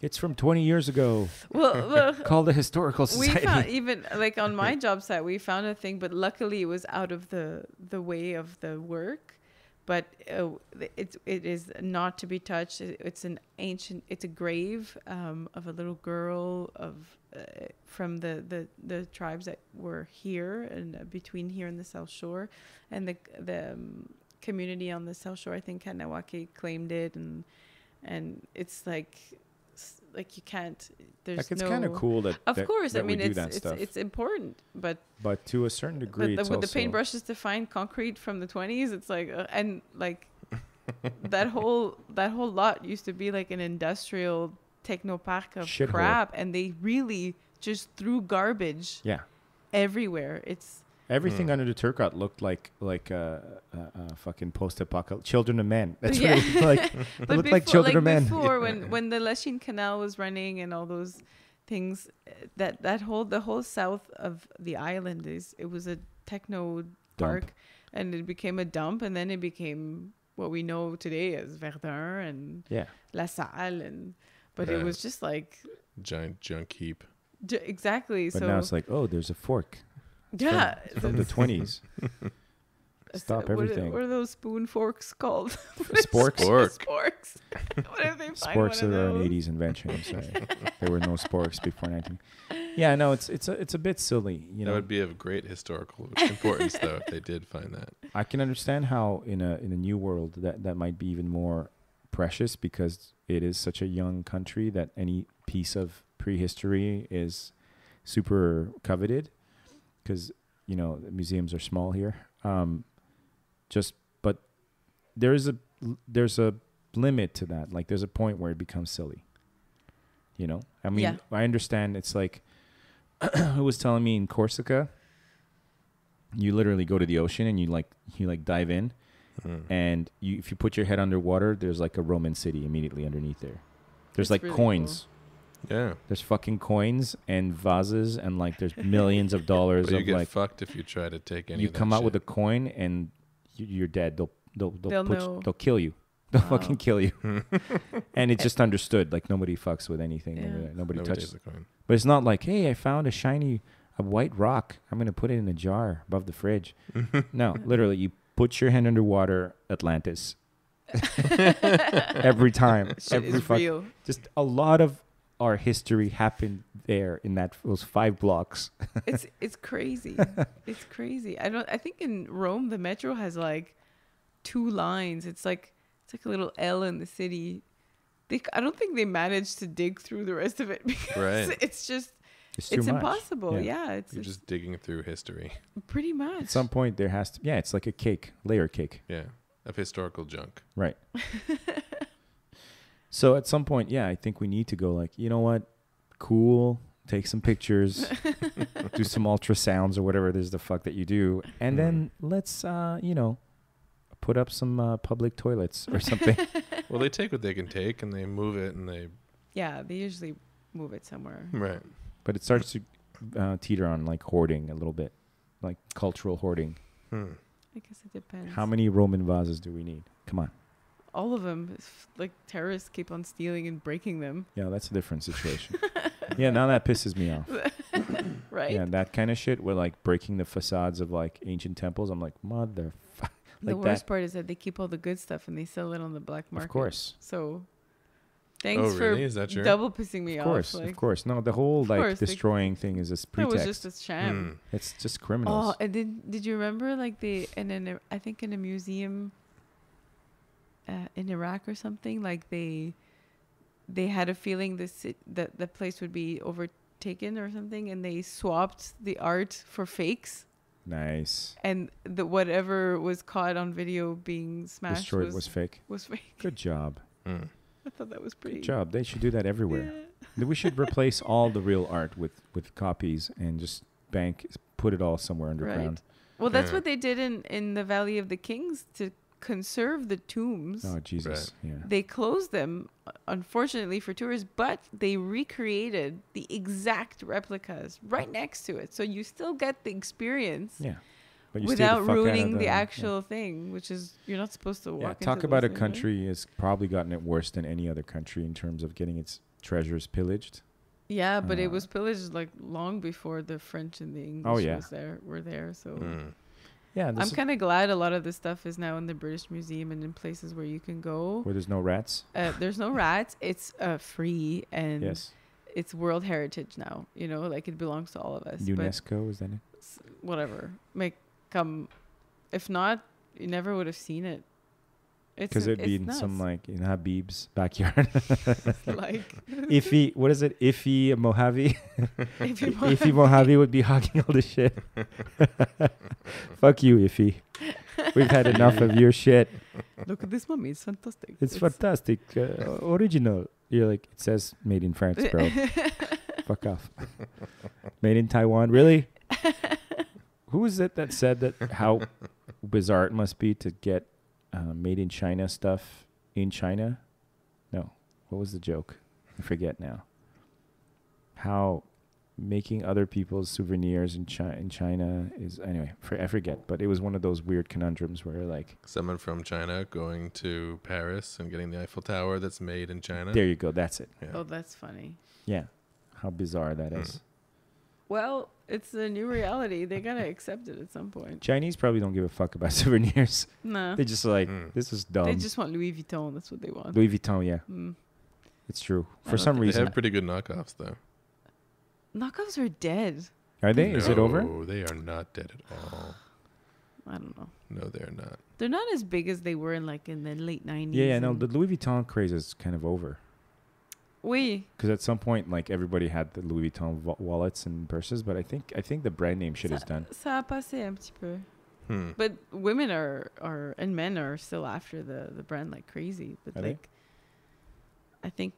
It's from 20 years ago. well Called the Historical we Society. found, even like on my job site, we found a thing, but luckily it was out of the way of the work. But it is not to be touched. It's a grave of a little girl from the tribes that were here and between here and the South Shore, and the community on the South Shore, I think Kanawake claimed it, and it's like you can't. There's Like, it's no. kind of cool that Of that- course, that I mean we do that stuff. it's important, but to a certain degree, it's with the also... paintbrushes to find concrete from the 20s, it's like and like that whole lot used to be like an industrial technopark of Shithole. crap, and they really just threw garbage Yeah. everywhere. It's Everything under the Turcotte looked like a fucking post-apocalyptic Children of Men. That's Yeah. what it looked like. It but looked like Children of Men. before when the Lachine Canal was running and all those things, the whole south of the island it was a techno park, and it became a dump, and then it became what we know today as Verdun and Yeah. La Salle, but Yeah. it was just like Giant junk heap. exactly. But so now it's like, oh, there's a fork yeah, from the 20s. Stop everything. What are those spoon forks called? Sporks. Sporks. What if they find Sporks one of are an those? 80s invention. I'm sorry. There were no sporks before 19. Yeah, no, it's a bit silly. You That know, would be of great historical importance, though, if they did find that. I can understand how in a new world that might be even more precious because it is such a young country that any piece of prehistory is super coveted because the museums are small here. But there's a limit to that. Like there's a point where it becomes silly. I mean, Yeah. I understand. It's like who was telling me in Corsica, you literally go to the ocean and you dive in, and if you put your head underwater, there's like a Roman city immediately underneath there. There's That's like really coins. Yeah. There's fucking coins and vases and like there's millions of dollars But you of get like fucked if you try to take any you of that come out shit. with a coin and you're dead. They'll know. they'll kill you. They'll Wow. fucking kill you. And it's just understood. Like nobody fucks with anything. Yeah. Nobody Nobody touches. takes the coin. But it's not like, hey, I found a white rock. I'm gonna put it in a jar above the fridge. No, literally, you put your hand underwater, Atlantis. Every time. Shit is real. Just a lot of our history happened there in those 5 blocks. It's crazy. It's crazy. I think in Rome the metro has like 2 lines. It's like a little L in the city. I don't think they managed to dig through the rest of it because Right. it's just It's too it's much. impossible. Yeah. Yeah, it's You're just digging through history. pretty much. At some point, there has to. Yeah, it's like a cake, layer cake. Yeah. Of historical junk. Right. So at some point, yeah, I think we need to go like, you know what? Cool. Take some pictures, do some ultrasounds or whatever it is the fuck that you do. And then let's, put up some public toilets or something. Well, they take what they can take and they move it and they... Yeah, they usually move it somewhere. Right. But it starts to teeter on like hoarding a little bit, like cultural hoarding. I guess it depends. How many Roman vases do we need? Come on. All of them. Like terrorists keep on stealing and breaking them. Yeah, that's a different situation. Yeah, now that pisses me off. Right? Yeah, that kind of shit. We're like breaking the facades of like ancient temples. I'm like, motherfucker. The worst part is that they keep all the good stuff and they sell it on the black market. Of course. So thanks Oh, for really? Is that true? double pissing me Of course, off. Like, of course. No, the whole Of like course, they- destroying thing is a that pretext. was just a sham. It's just criminals. Oh, and did you remember like I think in a museum in Iraq or something, like they had a feeling that the place would be overtaken or something, and they swapped the art for fakes, Nice. and whatever was caught on video being smashed Destroyed was fake. was fake. Good job. I thought that was pretty. Good job. They should do that everywhere. We should replace all the real art with copies and just put it all somewhere underground. Well, that's Yeah. what they did in the Valley of the Kings to conserve the tombs. Oh, Jesus. Yeah. They closed them, unfortunately, for tourists, but they recreated the exact replicas right next to it. So you still get the experience Yeah. But you stay the without fuck out of ruining the yeah. actual thing, which is you're not supposed to walk Yeah, into talk those about a things, right? country has probably gotten it worse than any other country in terms of getting its treasures pillaged. Yeah, but it Uh, was pillaged like long before the French and the English Oh, yeah. were there. So Yeah, I'm kind of glad a lot of this stuff is now in the British Museum and in places where you can go. where there's no rats. There's no rats. It's free and Yes. it's World Heritage now. You know, like it belongs to all of us. But UNESCO, is that it? whatever. If not, you never would have seen it. Because it'd be in nuts. some like in Habib's backyard. like Iffy, what is it? Iffy Mojave. if you Iffy Mojave would be hogging all the shit. Fuck you, Iffy. We've had enough of your shit. look at this mummy, it's fantastic. It's fantastic. Original. You're like, it says made in France, bro. Fuck off. Made in Taiwan. Really? Who is it that said that how bizarre it must be to get made in China stuff in China? No. What was the joke? I forget now. How making other people's souvenirs in China is... Anyway, I forget. But it was one of those weird conundrums where like... Someone from China going to Paris and getting the Eiffel Tower that's made in China. There you go. That's it. Yeah. Oh, that's funny. Yeah. How bizarre that is. Well, it's a new reality. They gotta accept it at some point. Chinese probably don't give a fuck about souvenirs. No, They just like, this is dumb. they just want Louis Vuitton. That's what they want. Louis Vuitton, yeah. Mm. It's true. I For don't some They reason. have pretty good knockoffs, though. Knockoffs are dead. Are they? Is it over? No, they are not dead at all. I don't know. No, they're not. They're not as big as they were in the late 90s. Yeah, no, and- the Louis Vuitton craze is kind of over. Oui. Because at some point, like, everybody had the Louis Vuitton wallets and purses, but I think the brand name shit is done. Ça a passé un petit peu. Hmm. But women are and men are still after the brand like crazy. But Are they? like, I think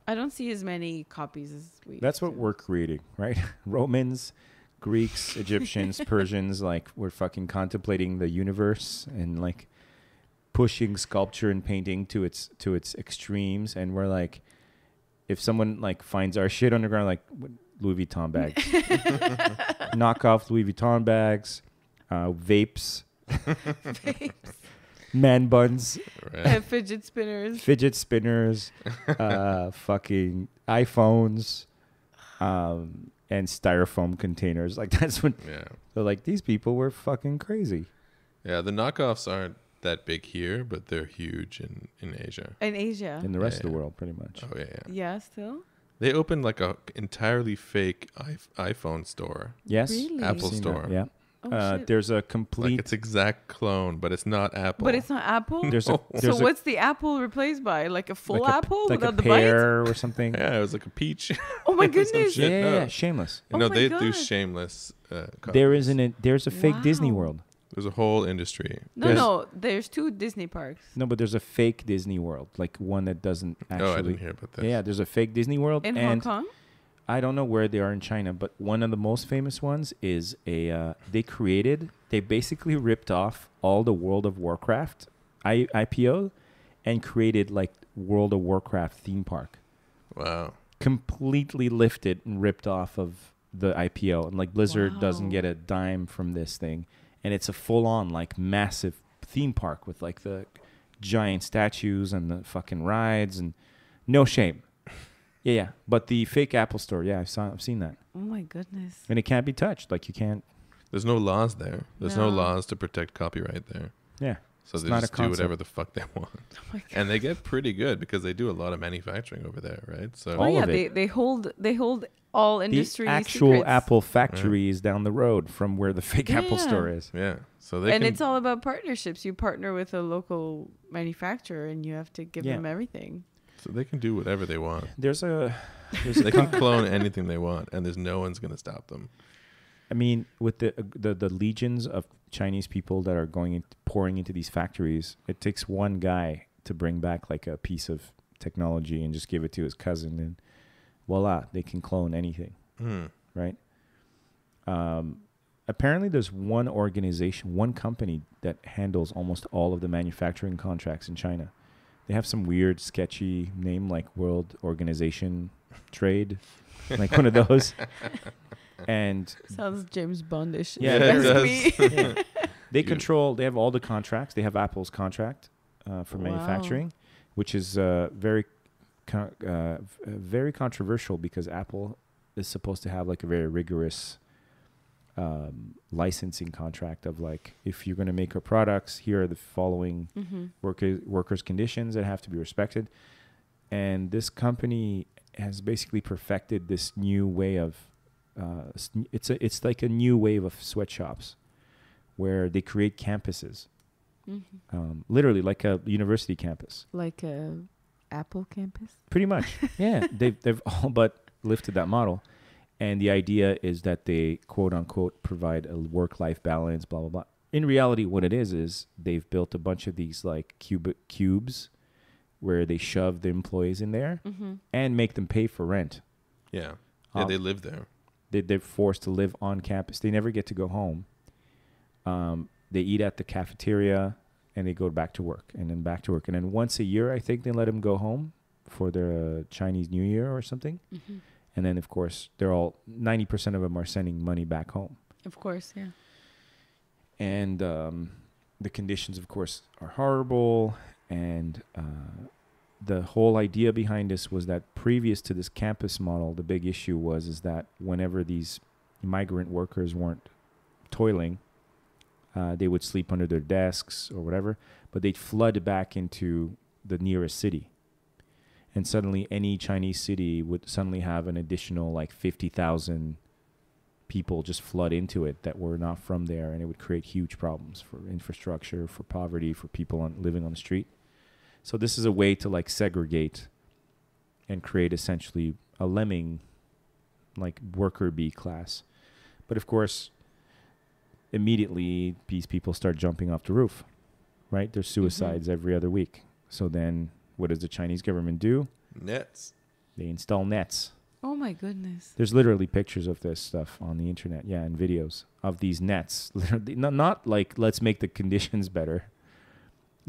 I don't see as many copies as we. That's used what to. we're creating, right? Romans, Greeks, Egyptians, Persians, like, we're fucking contemplating the universe and, like, pushing sculpture and painting to its extremes. And we're like, if someone, like, finds our shit on the ground, like, Louis Vuitton bags, knockoff Louis Vuitton bags, vapes, man buns, Right. Fidget spinners. fidget spinners, fucking iPhones, and styrofoam containers. Like, that's what. Yeah. So, like, these people were fucking crazy. Yeah, the knockoffs aren't that big here, but they're huge in Asia. In Asia. In the rest of Yeah. the world, pretty much. Oh, yeah, yeah. Yeah, still. They opened like a entirely fake iPhone store. Yes. Really? Apple Seen that, store. Yeah. Oh, shit. There's a Like complete. its exact clone, but it's not Apple. But it's not Apple. There's a. No. There's So a, what's the apple replaced by? Like a full like apple like without a the bite? pear or something. Yeah, it was like a peach. Oh my Some goodness! shit. Yeah, no. shameless. Oh No, my they do God. shameless. There copies. there's a fake Disney Wow. World. There's a whole industry. No, there's 2 Disney parks. No, but there's a fake Disney World, like one that doesn't actually. Oh, I didn't hear about this. Yeah, there's a fake Disney World, In Hong and Kong? I don't know where they are in China, but one of the most famous ones is they basically ripped off all the World of Warcraft IPO and created like World of Warcraft theme park. Wow. Completely lifted and ripped off of the IPO, and like Blizzard doesn't Wow. get a dime from this thing, and it's a full-on like massive theme park with like the giant statues and the fucking rides and no shame. Yeah. But the fake Apple store, yeah, I've seen that, Oh my goodness. and it can't be touched. Like, you can't. There's no laws there. There's no No. laws to protect copyright there. Yeah. So It's they not a just do concept. whatever the fuck they want. Oh my God. And they get pretty good because they do a lot of manufacturing over there, right? So Oh All yeah, of it. they hold all industry The actual secrets. Apple factory is down the road from where the fake Apple Yeah. store is. yeah. So they And can it's all about partnerships. You partner with a local manufacturer and you have to give Yeah. them everything. so they can do whatever they want. There's a They can clone anything they want, and there's no one's gonna stop them. I mean, with the legions of Chinese people that are pouring into these factories, it takes one guy to bring back like a piece of technology and just give it to his cousin, and voila, they can clone anything, right? Apparently, there's one organization, one company that handles almost all of the manufacturing contracts in China. They have some weird, sketchy name like World Organization Trade, like one of those. And Sounds James Bondish. Yeah, it That's does. me. yeah. They have all the contracts. They have Apple's contract for Wow. manufacturing, which is very controversial because Apple is supposed to have like a very rigorous licensing contract of like, if you're going to make our products, here are the following workers' conditions that have to be respected. And this company has basically perfected this new way of it's like a new wave of sweatshops where they create campuses, literally like a university campus. Like a Apple campus. Pretty much, yeah. They've all but lifted that model, and the idea is that they quote unquote provide a work-life balance. Blah blah blah. In reality, what it is they've built a bunch of these like cubes where they shove the employees in there and make them pay for rent. Yeah. Yeah, they live there. They're forced to live on campus. They never get to go home. They eat at the cafeteria, and they go back to work, and then back to work. And then once a year, I think they let them go home for their Chinese New Year or something. And then, of course, 90% of them are sending money back home. Of course, yeah. And the conditions, of course, are horrible. And the whole idea behind this was that previous to this campus model, the big issue is that whenever these migrant workers weren't toiling, they would sleep under their desks or whatever, but they'd flood back into the nearest city. And suddenly any Chinese city would suddenly have an additional like 50,000 people just flood into it that were not from there, and it would create huge problems for infrastructure, for poverty, for people living on the street. So this is a way to like segregate and create essentially a lemming like worker bee class. But of course, immediately these people start jumping off the roof, right? There's suicides every other week. So then what does the Chinese government do? Nets. They install nets. Oh my goodness. There's literally pictures of this stuff on the internet, and videos of these nets. Literally, not like let's make the conditions better.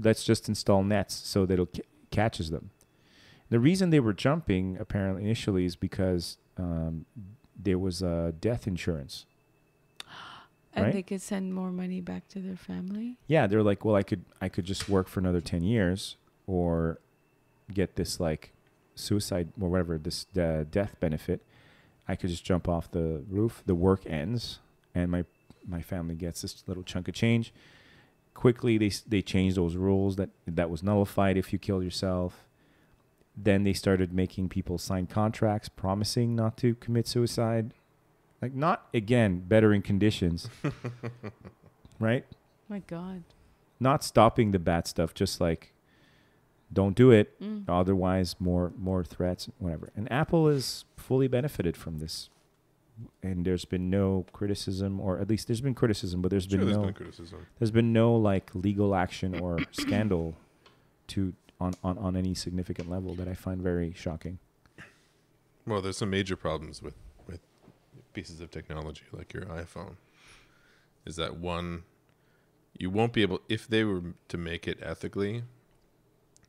Let's just install nets so that it catches them. The reason they were jumping apparently initially is because there was a death insurance. And right? they could send more money back to their family? Yeah, they're like, well, I could just work for another 10 years or get this like suicide or whatever, this death benefit. I could just jump off the roof. The work ends and my family gets this little chunk of change. Quickly, they changed those rules that was nullified if you killed yourself. Then they started making people sign contracts promising not to commit suicide. Like, not, again, bettering conditions, right? My God. Not stopping the bad stuff, just like, don't do it. Mm. Otherwise, more threats, whatever. And Apple has fully benefited from this. And there's been no criticism, or at least there's been criticism, but there's been criticism. There's been no like legal action or scandal on any significant level that I find very shocking. Well, there's some major problems with pieces of technology like your iPhone. Is that one, you won't be able, if they were to make it ethically,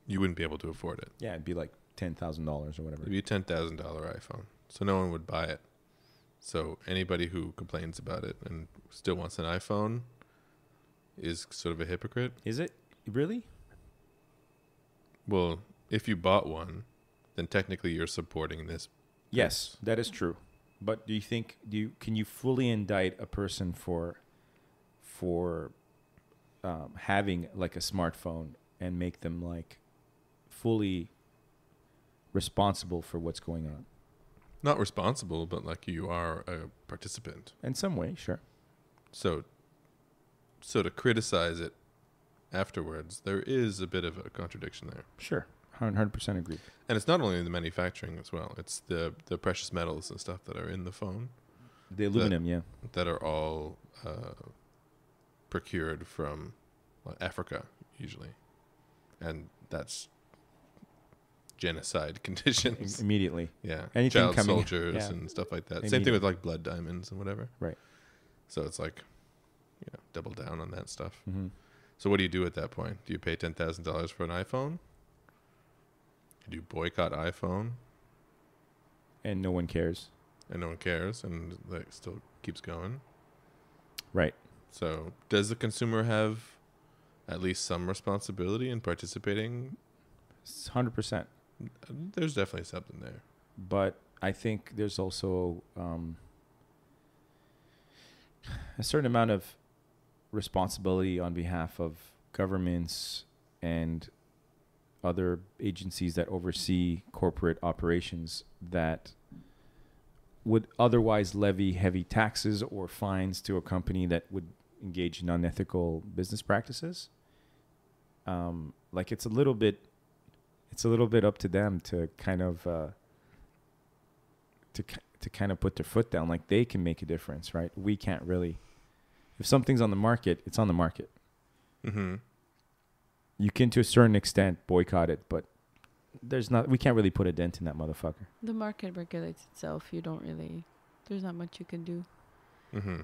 you wouldn't be able to afford it. Yeah, it'd be like $10,000 or whatever. It'd be a $10,000 iPhone. So no one would buy it. So anybody who complains about it and still wants an iPhone is sort of a hypocrite. Is it really? Well, if you bought one, then technically you're supporting this. Yes, that is true. But do you think can you fully indict a person for having like a smartphone and make them like fully responsible for what's going on? Not responsible, but like you are a participant. In some way, sure. So to criticize it afterwards, there is a bit of a contradiction there. Sure. 100% agree. And it's not only the manufacturing as well. It's the precious metals and stuff that are in the phone. The aluminum, that are all procured from Africa, usually. And that's genocide conditions. Immediately. Yeah. Anything Child coming, soldiers and stuff like that. Same thing with like blood diamonds and whatever. Right. So it's like, double down on that stuff. Mm-hmm. So what do you do at that point? Do you pay $10,000 for an iPhone? Do you boycott iPhone? And no one cares. And no one cares, and it still keeps going. Right. So does the consumer have at least some responsibility in participating? 100%. There's definitely something there. But I think there's also a certain amount of responsibility on behalf of governments and other agencies that oversee corporate operations that would otherwise levy heavy taxes or fines to a company that would engage in unethical business practices. Like it's a little bit up to them to kind of to kind of put their foot down. Like they can make a difference, right? We can't really. If something's on the market, it's on the market. Mm-hmm. You can, to a certain extent, boycott it, but we can't really put a dent in that motherfucker. The market regulates itself. You don't really, there's not much you can do. Mm-hmm.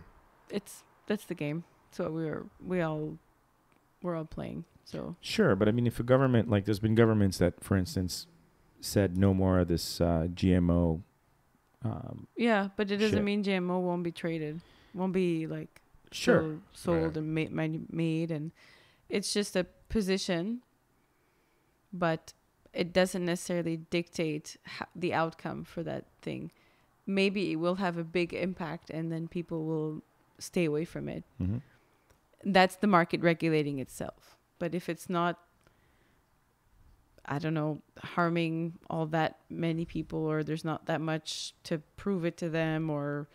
That's the game. So we're all playing. So sure, but I mean, if a government, like there's been governments that, for instance, said no more of this GMO. Yeah, but it doesn't shit. mean GMO won't be traded, won't be like Sure. sold and made, and it's just a position. But it doesn't necessarily dictate the outcome for that thing. Maybe it will have a big impact and then people will stay away from it. Mm-hmm. That's the market regulating itself. But if it's not, I don't know, harming all that many people, or there's not that much to prove it to them, or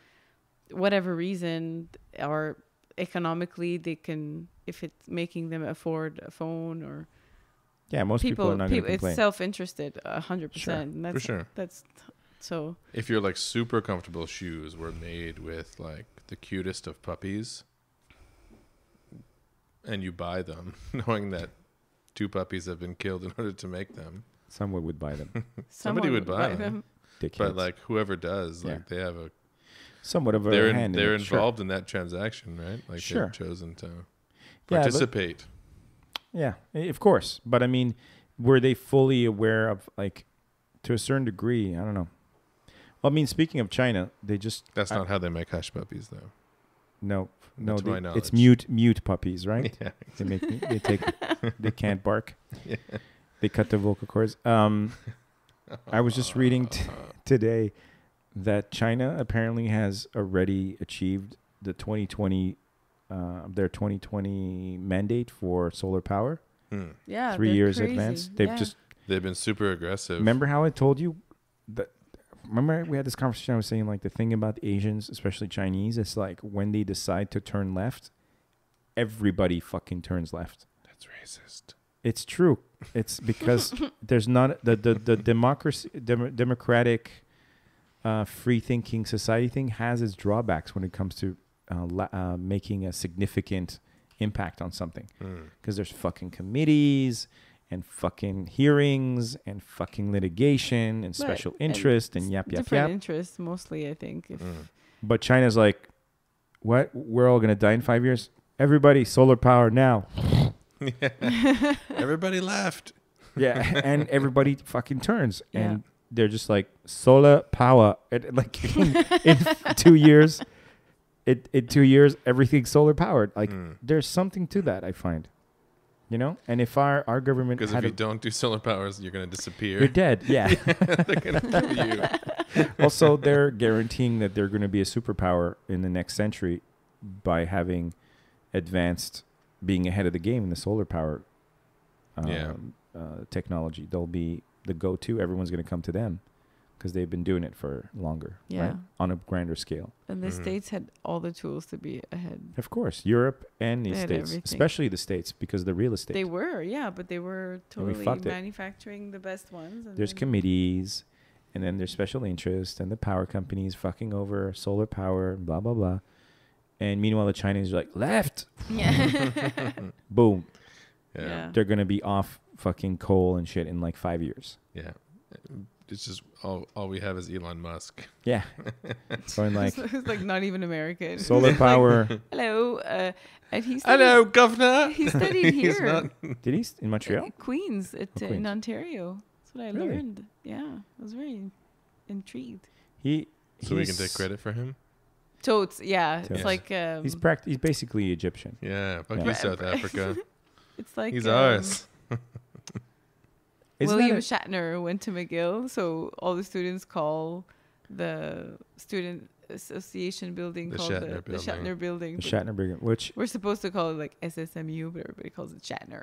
whatever reason, or economically they can, if it's making them afford a phone, or Yeah, most people are not going to complain. It's self-interested, 100%. Sure. And that's, For sure. That's so. If your like super comfortable shoes were made with like the cutest of puppies, and you buy them knowing that 2 puppies have been killed in order to make them, Someone would buy them. Somebody would buy them. Dickheads. But like whoever does, like they have a somewhat of a they're hand they're in it. Sure. involved in that transaction, right? Like Sure. they've chosen to but- participate. Yeah, of course. But I mean, were they fully aware of, like, to a certain degree? I don't know. Well, I mean, speaking of China, they just That's not how they make hush puppies, though. no, To my it's knowledge. mute puppies, right? Yeah. They can't bark. Yeah. They cut their vocal cords. I was just reading today that China apparently has already achieved the 2020 their 2020 mandate for solar power. Yeah, 3 they're years crazy. advanced. They've been super aggressive. Remember how I told you that? Remember we had this conversation. I was saying, like, the thing about the Asians, especially Chinese, it's like when they decide to turn left, everybody fucking turns left. That's racist. It's true. It's because there's not the democratic, free thinking society thing has its drawbacks when it comes to making a significant impact on something. Because there's fucking committees and fucking hearings and fucking litigation and special interest and yap, yap, different yap. interests mostly, I think. But China's like, what? We're all going to die in 5 years? Everybody, solar power now. Yeah. Everybody left. Yeah, and everybody fucking turns. And they're just like, solar power. Like in 2 years, in 2 years, everything's solar powered. Like, there's something to that, I find. You know? And if our government... Because if you don't do solar powers, you're going to disappear. You're dead, yeah. They're going to kill you. Also, they're guaranteeing that they're going to be a superpower in the next century by having advanced, being ahead of the game in the solar power technology. They'll be the go-to. Everyone's going to come to them because they've been doing it for longer, right? On a grander scale. And the States had all the tools to be ahead. Of course, Europe and the They had States, everything. especially the States, because of the real estate. They were, but they were totally fucked it. manufacturing the best ones. And There's then committees, and then there's special interest, and the power companies fucking over solar power, blah, blah, blah. And meanwhile, the Chinese are like, left. Boom. Yeah. They're going to be off fucking coal and shit in like 5 years. Yeah. It's just all we have is Elon Musk. Yeah. Going like, it's like not even American. solar power. Hello. And he studied, Hello, governor. He studied He's here. not- Did he? In Montreal? Queens, Queens. in Ontario. That's what I Really? learned. Yeah. I was very intrigued. So we can take credit for him? Totes, yeah. Totes. It's like He's basically Egyptian. Yeah. Fuck Yeah. you, South Africa. it's like He's ours. Isn't William that Shatner went to McGill, so all the students call the student association building The called Shatner the Shatner building. the but Shatner Brigade, which, we're supposed to call it like SSMU, but everybody calls it Shatner.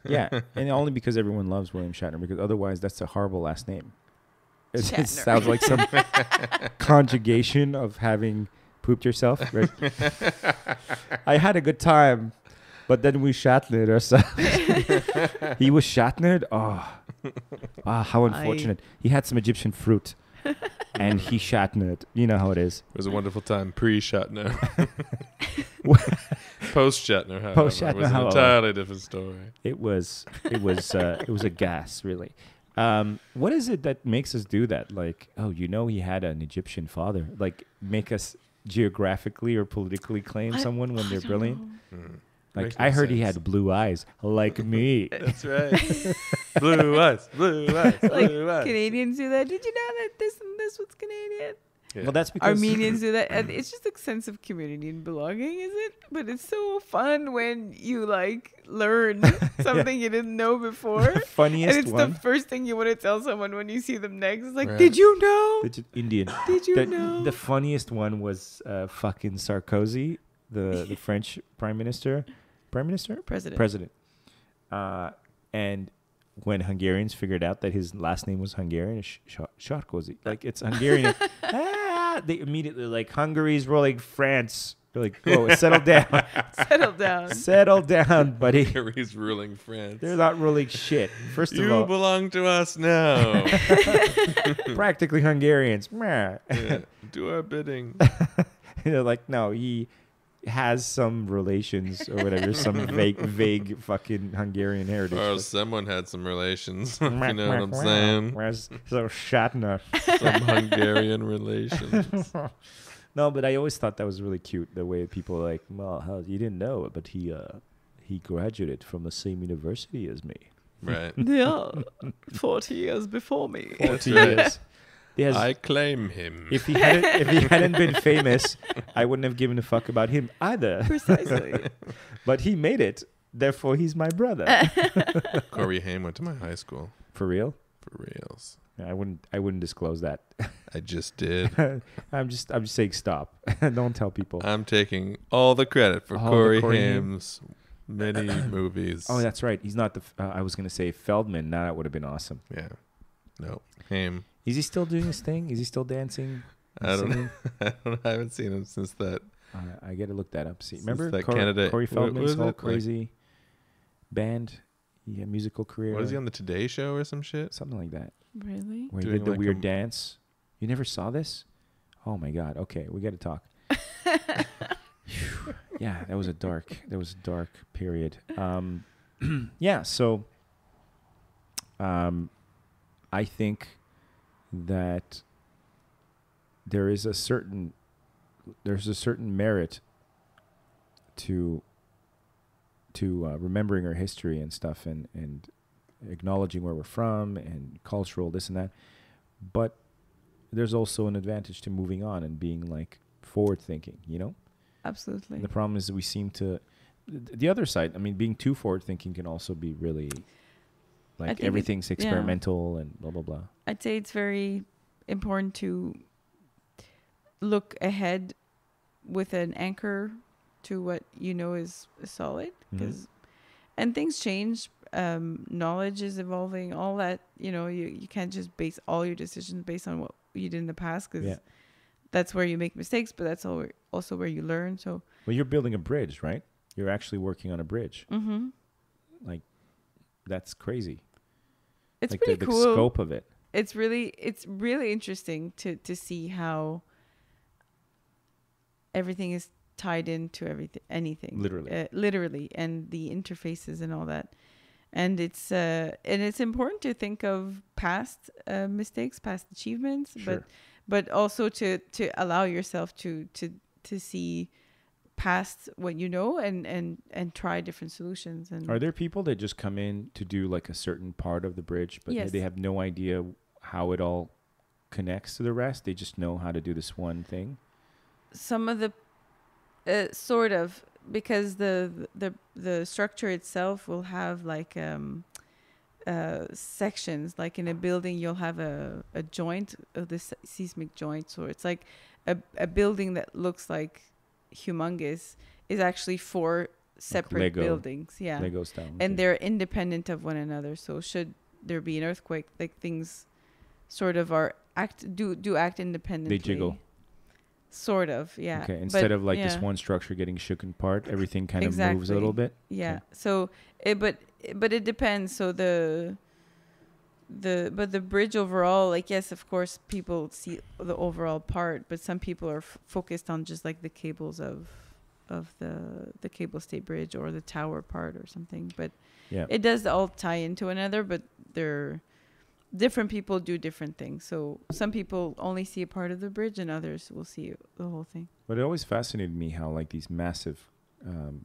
yeah, and only because everyone loves William Shatner, because otherwise that's a horrible last name. It Shatner. sounds like some conjugation of having pooped yourself. Right? I had a good time, but then we Shatnered ourselves. He was Shatnered? How unfortunate. He had some Egyptian fruit, and he Shatnered. You know how it is. It was a wonderful time pre-Shatner. Post-Shatner, however, Post-Shatner, was an however. entirely different story. It was a gas, really. What is it that makes us do that? Like, he had an Egyptian father. Like, make us geographically or politically claim someone when they're brilliant. Like, Makes I no heard he sense. had blue eyes, like me. That's right. Blue eyes, blue eyes, Like blue eyes. Canadians do that. Did you know that this and this was Canadian? Yeah. Well, that's because Armenians do that, and it's just a sense of community and belonging, is it? But it's so fun when you like learn something you didn't know before, the funniest and it's one. the first thing you want to tell someone when you see them next. It's like, Right. did you know? Indian. Did you know? The funniest one was fucking Sarkozy, the French prime minister, president. And when Hungarians figured out that his last name was Hungarian, Sarkozy, like it's Hungarian. They immediately like Hungary's rolling France. They're like, whoa, settle down, Settle down. settle down, buddy. Hungary's ruling France. They're not ruling shit. First of You all, belong to us now. practically Hungarians. Meh. Yeah, do our bidding. Like, no, he has some relations or whatever, some vague fucking Hungarian heritage. Or but- someone had some relations. You know what I'm saying? Where's so Shatner? Some Hungarian relations. No, but I always thought that was really cute. The way people are like, well, you didn't know it, but he graduated from the same university as me. Right. Yeah, 40 years before me. 40 right. years. He has- I claim him. if he hadn't been famous, I wouldn't have given a fuck about him either. Precisely. But he made it. Therefore, he's my brother. Corey Haim went to my high school. For real? For reals. I wouldn't disclose that. I just did. I'm just saying stop. Don't tell people. I'm taking all the credit for All the Corey Corey Haim's many movies. Oh, that's right. He's not the. I was gonna say Feldman. Now that would have been awesome. Yeah. No. Haim. Is he still doing his thing? Is he still dancing? I don't Singing? know. I haven't seen him since that. I gotta look that up. See, Since remember that Corey Canada- what Feldman's was whole it? Like- crazy band, musical career. Was he on the Today Show or some shit? Something like that. Really? Where he Doing did the like weird a- dance. You never saw this? Oh my god. Okay, we got to talk. Yeah, that was a dark period. Yeah, so I think that there's a certain merit to remembering our history and stuff and acknowledging where we're from and cultural this and that, but there's also an advantage to moving on and being like forward thinking, you know. Absolutely. And the problem is that we seem to the other side, I mean, being too forward thinking can also be really like think everything's experimental and blah blah blah. I'd say it's very important to look ahead with an anchor to what you know is solid, because and things change. Knowledge is evolving. All that, you know, you can't just base all your decisions based on what you did in the past, because that's where you make mistakes, but that's also where you learn. So, well, you're building a bridge, right? You're actually working on a bridge. mm-hmm. Like, that's crazy. It's like pretty the cool. scope of it. It's really interesting to see how everything is tied into anything, literally, and the interfaces and all that. And it's important to think of past mistakes, past achievements, Sure. but also to allow yourself to see past what you know and try different solutions. And Are there people that just come in to do like a certain part of the bridge, but Yes. they have no idea how it all connects to the rest? They just know how to do this one thing. some of the sort of, because the structure itself will have like sections. Like in a building, you'll have a joint of the seismic joint. So it's like a building that looks like humongous is actually 4 separate Lego. buildings. Yeah. Lego style. And okay. they're independent of one another. So should there be an earthquake, like things sort of act independently. They jiggle. Sort of, yeah. Okay, instead of like this yeah. one structure getting shook apart, everything kind of moves a Exactly. little bit. Yeah. Okay. So but it depends. So the bridge overall, like, yes, of course, people see the overall part, but some people are focused on just like the cables of the cable stay bridge or the tower part or something. But Yeah. it does all tie into another. But different people do different things. So some people only see a part of the bridge, and others will see the whole thing. But it always fascinated me how like these massive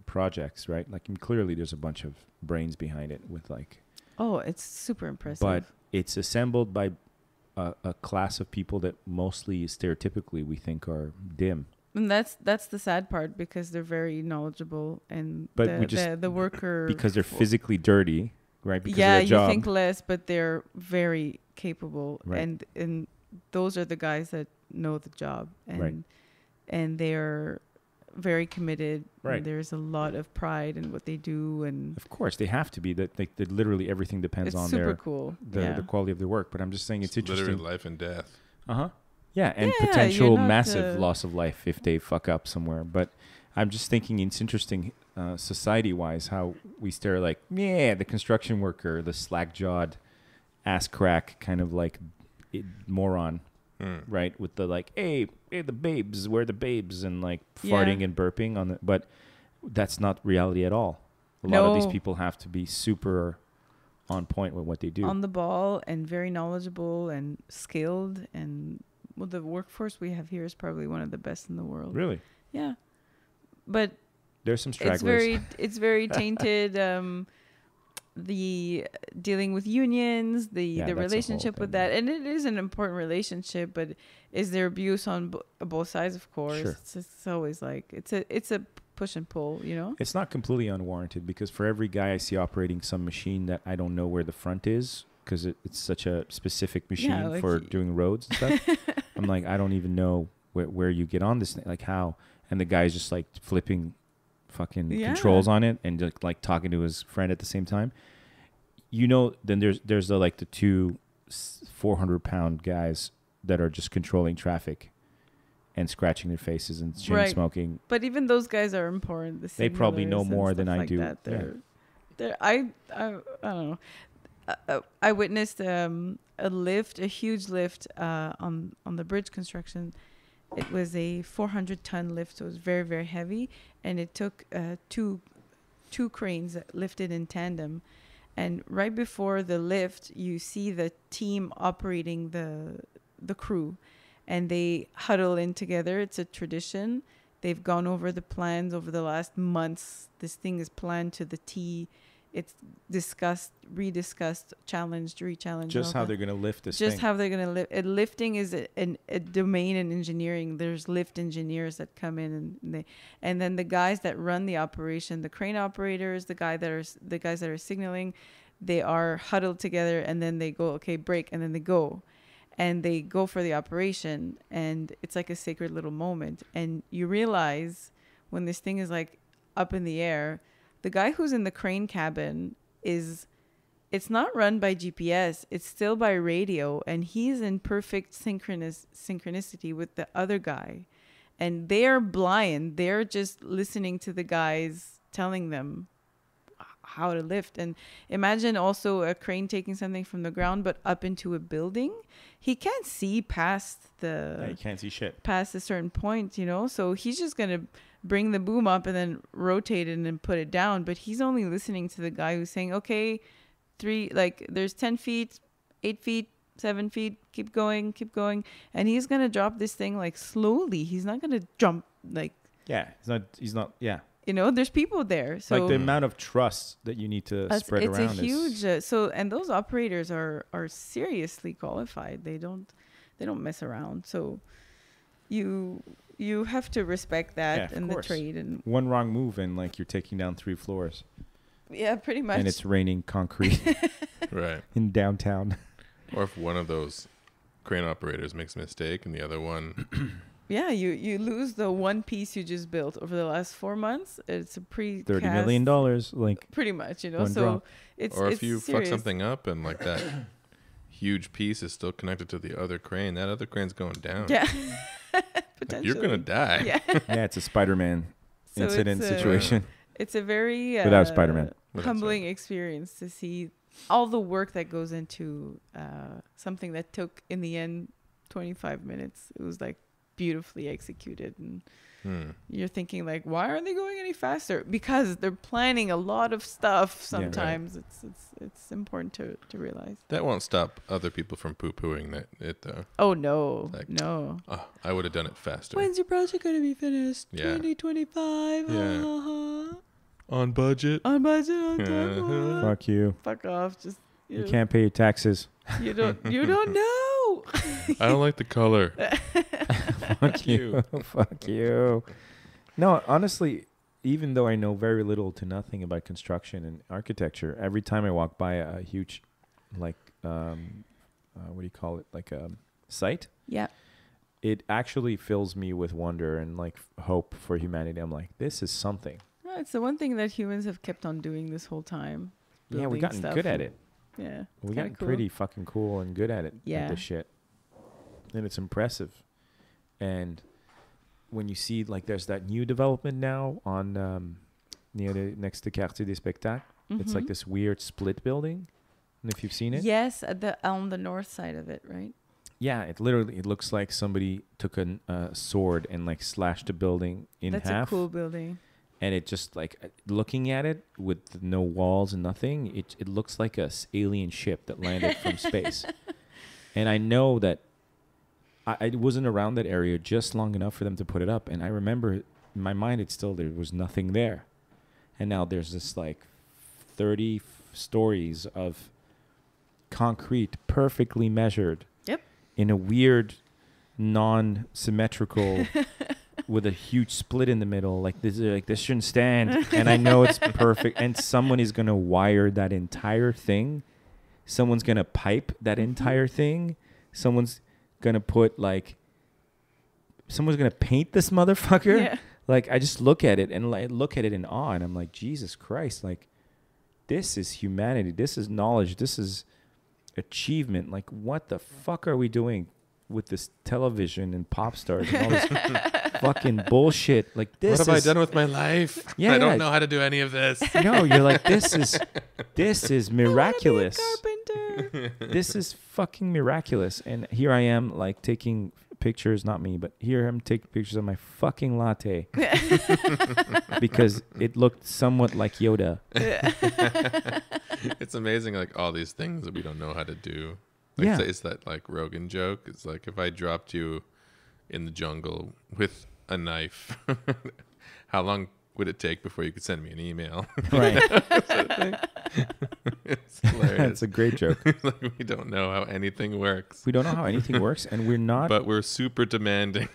projects, right? Like, and clearly there's a bunch of brains behind it with like, Oh, it's super impressive. but it's assembled by a class of people that mostly stereotypically we think are dim. And that's the sad part, because they're very knowledgeable, and But the worker, because they're physically dirty, right? Because yeah, of their job. you think less, but they're very capable, Right. and those are the guys that know the job, and Right. and they're very committed. Right. And there's a lot of pride in what they do, and Of course, they have to be. That literally everything depends it's on super their cool. the quality of their work. But I'm just saying it's interesting. Literally life and death. Yeah, and Yeah, potential you're not, massive loss of life if they fuck up somewhere. But I'm just thinking it's interesting, society-wise, how we stare like, yeah, the construction worker, the slack-jawed, ass crack kind of like moron, right? With the like, hey, the babes, where are the babes, and like farting Yeah. and burping on the. But that's not reality at all. A lot of these No. people have to be super on point with what they do. on the ball, and very knowledgeable and skilled, and well, the workforce we have here is probably one of the best in the world. Really, Yeah, but there's some stragglers. it's very tainted. The dealing with unions, the that's a whole relationship with thing. that, and it is an important relationship. But is there abuse on both sides? Of course, Sure. it's always like it's a push and pull. You know. It's not completely unwarranted, because for every guy I see operating some machine that I don't know where the front is, because it's such a specific machine like for doing roads and stuff. I'm like, I don't even know where you get on this thing, like how. And the guy's just like flipping fucking controls on it and just like talking to his friend at the same time. You know, then there's the like the two 400-pound guys that are just controlling traffic and scratching their faces and chain Right. smoking. But even those guys are important. The They probably know signalers and more than stuff I like do. that. Yeah. They're I don't know. I witnessed a huge lift on the bridge construction. It was a 400-ton lift, so it was very, very heavy, and it took two cranes that lifted in tandem. And right before the lift, you see the team operating the crew, and they huddle in together. It's a tradition. They've gone over the plans over the last months. This thing is planned to the T. It's discussed, rediscussed, challenged, rechallenged. Just how they're going to lift this Just thing. how they're going to lift. Lifting is a domain in engineering. There's lift engineers that come in, and then the guys that run the operation, the crane operators, the guys that are signaling, they are huddled together, and then they go, okay, break, and then they go for the operation, and it's like a sacred little moment. And you realize when this thing is like up in the air, the guy who's in the crane cabin it's not run by GPS. It's still by radio, and he's in perfect synchronicity with the other guy. And they're blind. They're just listening to the guys telling them how to lift. And imagine also a crane taking something from the ground but up into a building. He can't see past you can't see shit. past a certain point, so he's just gonna bring the boom up and then rotate it and then put it down. But he's only listening to the guy who's saying, okay, there's 10 feet, 8 feet, 7 feet, keep going, and he's gonna drop this thing like slowly. He's not gonna jump like He's not there's people there, so like the amount of trust that you need to spread it's around a huge and those operators are seriously qualified. They don't mess around, so you have to respect that in the trade. And one wrong move and like you're taking down 3 floors. Yeah, pretty much. And it's raining concrete Right. in downtown. Or if one of those crane operators makes a mistake and the other one... Yeah, you lose the one piece you just built over the last 4 months. It's a $30 million, like pretty much, one so drop. it's or if it's you serious. fuck something up and like that huge piece is still connected to the other crane, that other crane's going down. Yeah. Like, you're gonna die. Yeah. Yeah, it's a Spider-Man So incident it's situation. It's a very Without Spider-Man. humbling experience to see all the work that goes into something that took in the end 25 minutes. It was like beautifully executed, and you're thinking like, why aren't they going any faster? Because they're planning a lot of stuff. Sometimes it's important to realize. That won't stop other people from poo-pooing it though. Oh no, Like, no. Oh, I would have done it faster. When's your project going to be finished? Yeah. 2025. Yeah. On budget. On budget, on time. Fuck you. Fuck off. Just You can't pay your taxes. You don't know. I don't like the color. Fuck you. Fuck you. No, honestly, even though I know very little to nothing about construction and architecture, every time I walk by a huge, like, what do you call it? Like a site, Yeah. it actually fills me with wonder and like hope for humanity. I'm like, this is something. No, it's the one thing that humans have kept on doing this whole time. Yeah, we've building gotten stuff good at and- it. Yeah. We've kinda gotten cool. pretty fucking cool and good at it. Yeah. With this shit. And it's impressive. And when you see, like, there's that new development now on next to Quartier des Spectacles. It's like Mhm. this weird split building. And if you've seen it. Yes, on the north side of it, right? Yeah, it looks like somebody took a sword and like slashed the building in That's half. a cool building. And it just like looking at it with no walls and nothing, it looks like a alien ship that landed from space. And I know that I wasn't around that area just long enough for them to put it up. And I remember in my mind, there was nothing there. And now there's this like 30 stories of concrete, perfectly measured. Yep. In a weird, non-symmetrical, with a huge split in the middle. Like this shouldn't stand. And I know it's perfect. And someone is gonna wire that entire thing. Someone's gonna pipe that entire thing. Someone's gonna paint this motherfucker. Yeah. Like I just look at it and in awe, and I'm like, Jesus Christ! Like this is humanity. This is knowledge. This is achievement. Like what the fuck are we doing with this television and pop stars and all this fucking bullshit? Like this. What have I done with my life? Yeah, I don't know how to do any of this. No, you're like this is miraculous. I wanna be a carpenter. This is fucking miraculous. And here I am, like taking pictures, not me, but here I'm taking pictures of my fucking latte because it looked somewhat like Yoda. It's amazing, like all these things that we don't know how to do. Like, Yeah. it's that like Rogan joke. It's like if I dropped you in the jungle with a knife, how long would it take before you could send me an email? Right. It's hilarious. That's a great joke. Like, we don't know how anything works, We don't know how anything works, and we're not. but we're super demanding.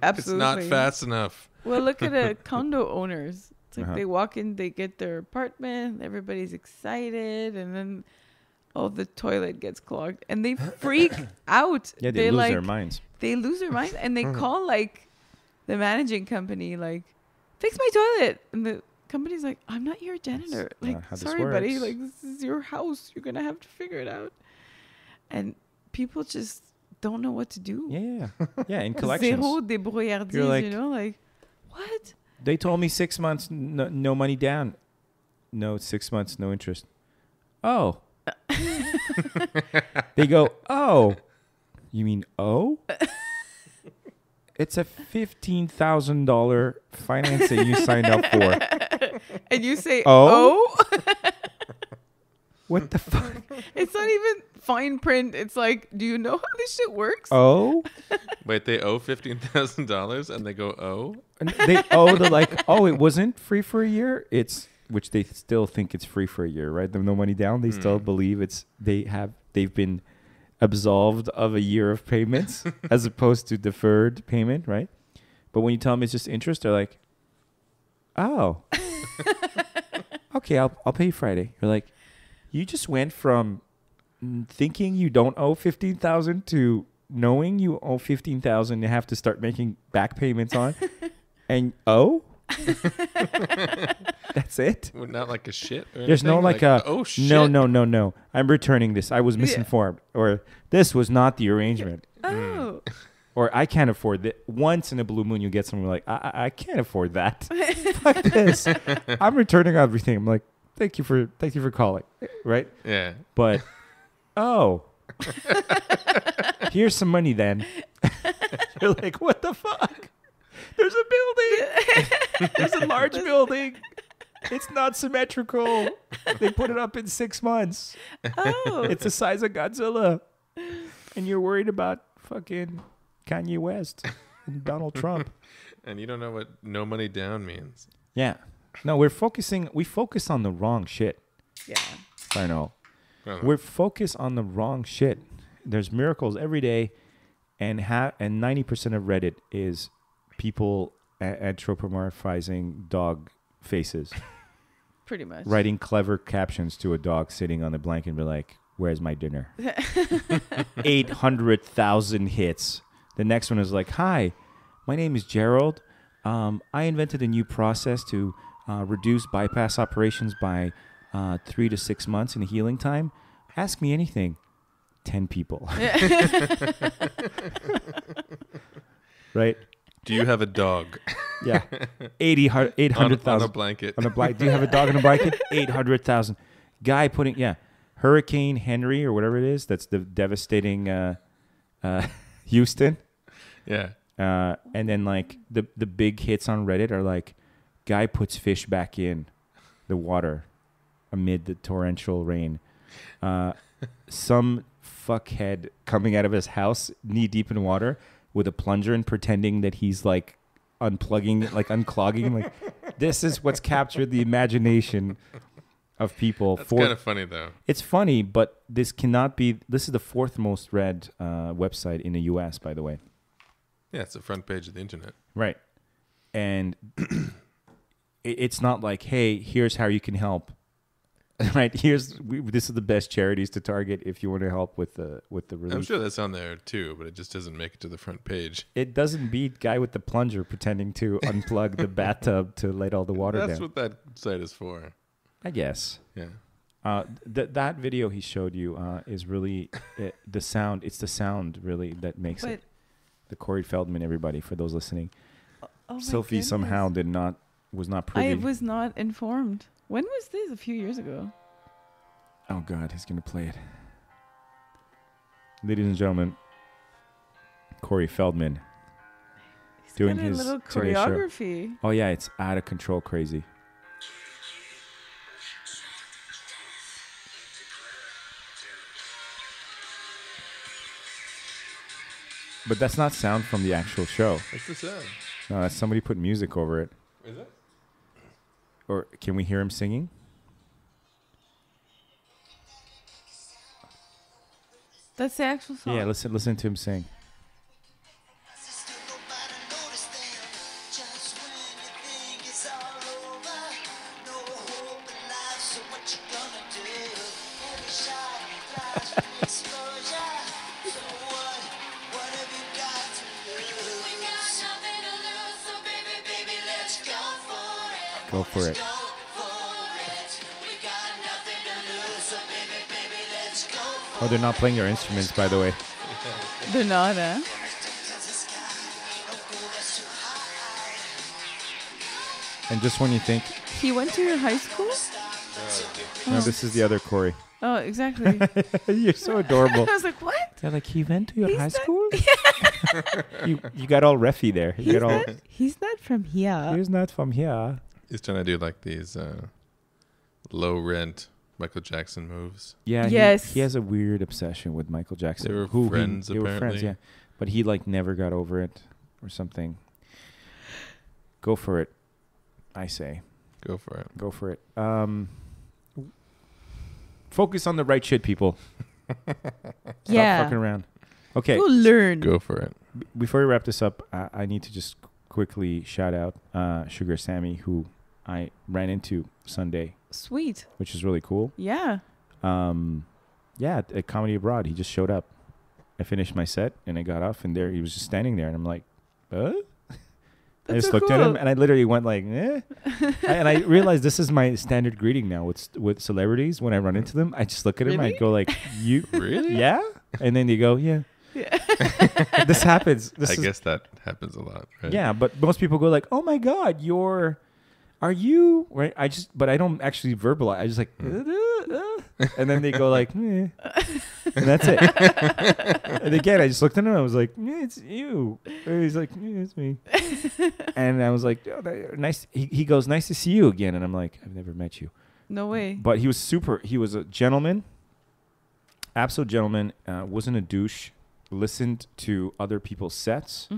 Absolutely. It's not fast enough. Well, look at condo owners. It's like Uh-huh. they walk in, they get their apartment, everybody's excited, and then the toilet gets clogged, and they freak out. Yeah, they lose like, their minds. They lose their minds, and they call like the managing company, like, fix my toilet, and the company's like, I'm not your janitor. That's Like, not how this sorry, buddy. works. Like, this is your house. You're gonna have to figure it out. And people just don't know what to do. Yeah. In collections, Zéro débrouillardise, You're like- you know, like what? they told me 6 months, no money down. No, 6 months, no interest. Oh. They go, oh. You mean oh? It's a $15,000 financing you signed up for. And you say, Oh? oh? What the fuck? It's not even fine print. It's like, do you know how this shit works? Oh? Wait, they owe $15,000 and they go, oh? And they they're like, oh, it wasn't free for a year. Which they still think it's free for a year, right? There's no money down. They still believe they've been absolved of a year of payments as opposed to deferred payment, right? But when you tell them it's just interest, they're like, oh, okay, I'll pay you Friday. You're like, you just went from thinking you don't owe 15,000 to knowing you owe 15,000 and have to start making back payments on, and that's it. Well, not like a shit or There's no anything? like a oh shit. no. I'm returning this. I was misinformed, or this was not the arrangement, Oh. or I can't afford that. Once in a blue moon, you get someone like, I can't afford that. Fuck this. I'm returning everything. I'm like, thank you for calling, right? Yeah. But here's some money then. You're like, what the fuck? There's a building. There's a large building. It's not symmetrical. They put it up in 6 months. Oh. It's the size of Godzilla. And you're worried about fucking Kanye West and Donald Trump. And you don't know what no money down means. Yeah. No, we focus on the wrong shit. Yeah. I know. Uh-huh. We're focused on the wrong shit. There's miracles every day, and 90% of Reddit is people anthropomorphizing dog faces, Pretty much. writing clever captions to a dog sitting on the blanket and be like, "Where's my dinner?" 800,000 hits. The next one is like, "Hi, my name is Gerald. I invented a new process to reduce bypass operations by 3 to 6 months in healing time. Ask me anything." 10 people. Right? Do you have a dog? Yeah. 800,000. On a blanket. On a blanket. Do you have a dog on a blanket? 800,000. Guy putting, Hurricane Henry or whatever it is. That's the devastating Houston. Yeah. And then like the big hits on Reddit are like, guy puts fish back in the water amid the torrential rain. Some fuckhead coming out of his house knee deep in water with a plunger and pretending that he's like unclogging. Like this is what's captured the imagination of people. That's kind of funny though. It's funny, but this cannot be. This is the 4th most read website in the U.S. by the way. Yeah, it's the front page of the internet. Right. And it's not like, hey, here's how you can help. Right. This is the best charities to target if you want to help with the relief. I'm sure that's on there too, but it just doesn't make it to the front page. It doesn't beat guy with the plunger pretending to unplug the bathtub to let all the water down. That's what that site is for. I guess. Yeah. That video he showed you is really the sound. It's the sound really that makes it. The Corey Feldman, everybody, for those listening. Oh Sylvie somehow was not privy. I was not informed. When was this? A few years ago. Oh God, he's gonna play it. Ladies and gentlemen, Corey Feldman He's doing got a his little Today Show. choreography. Oh yeah, it's out of control, crazy. But that's not sound from the actual show. What's the sound? No, that's somebody put music over it. Is it? Or can we hear him singing? That's the actual song. Yeah, listen to him sing. Go for it. Oh, they're not playing your instruments, by the way. They're not, huh? And just when you think, He went to your high school? no, this is the other Corey. Oh, exactly. You're so adorable. I was like, what? They're like, he went to your He's high not- school? You got all reffy there. You got all. He's not from here. He's not from here. He's trying to do like these low rent Michael Jackson moves. Yeah. Yes. He has a weird obsession with Michael Jackson. They were friends, They were friends, apparently. yeah. But he like never got over it or something. Go for it, I say. Go for it. Go for it. Focus on the right shit, people. Stop fucking around. Okay. Go learn. Go for it. Before we wrap this up, I need to just quickly shout out Suggar Sammy, who I ran into Sunday, Sweet. which is really cool. Yeah. At Comedy Abroad, he just showed up. I finished my set and I got off, and there he was just standing there, and I'm like, I That's just so looked at him, cool. and I literally went like, and I realized this is my standard greeting now with celebrities. When I run into them, I just look at him, I Really? go like, you Really? yeah, and then they go, yeah. This happens. I guess that happens a lot, right? Yeah, but most people go like, "Oh my God, are you?" Right? But I don't actually verbalize. I just like, and then they go like, "Meh," and that's it. And again, I just looked at him. I was like, "It's you." And he's like, "It's me." And I was like, oh, "Nice." He goes, "Nice to see you again." And I'm like, "I've never met you." No way. But he was super. He was a gentleman, absolute gentleman. Wasn't a douche. Listened to other people's sets,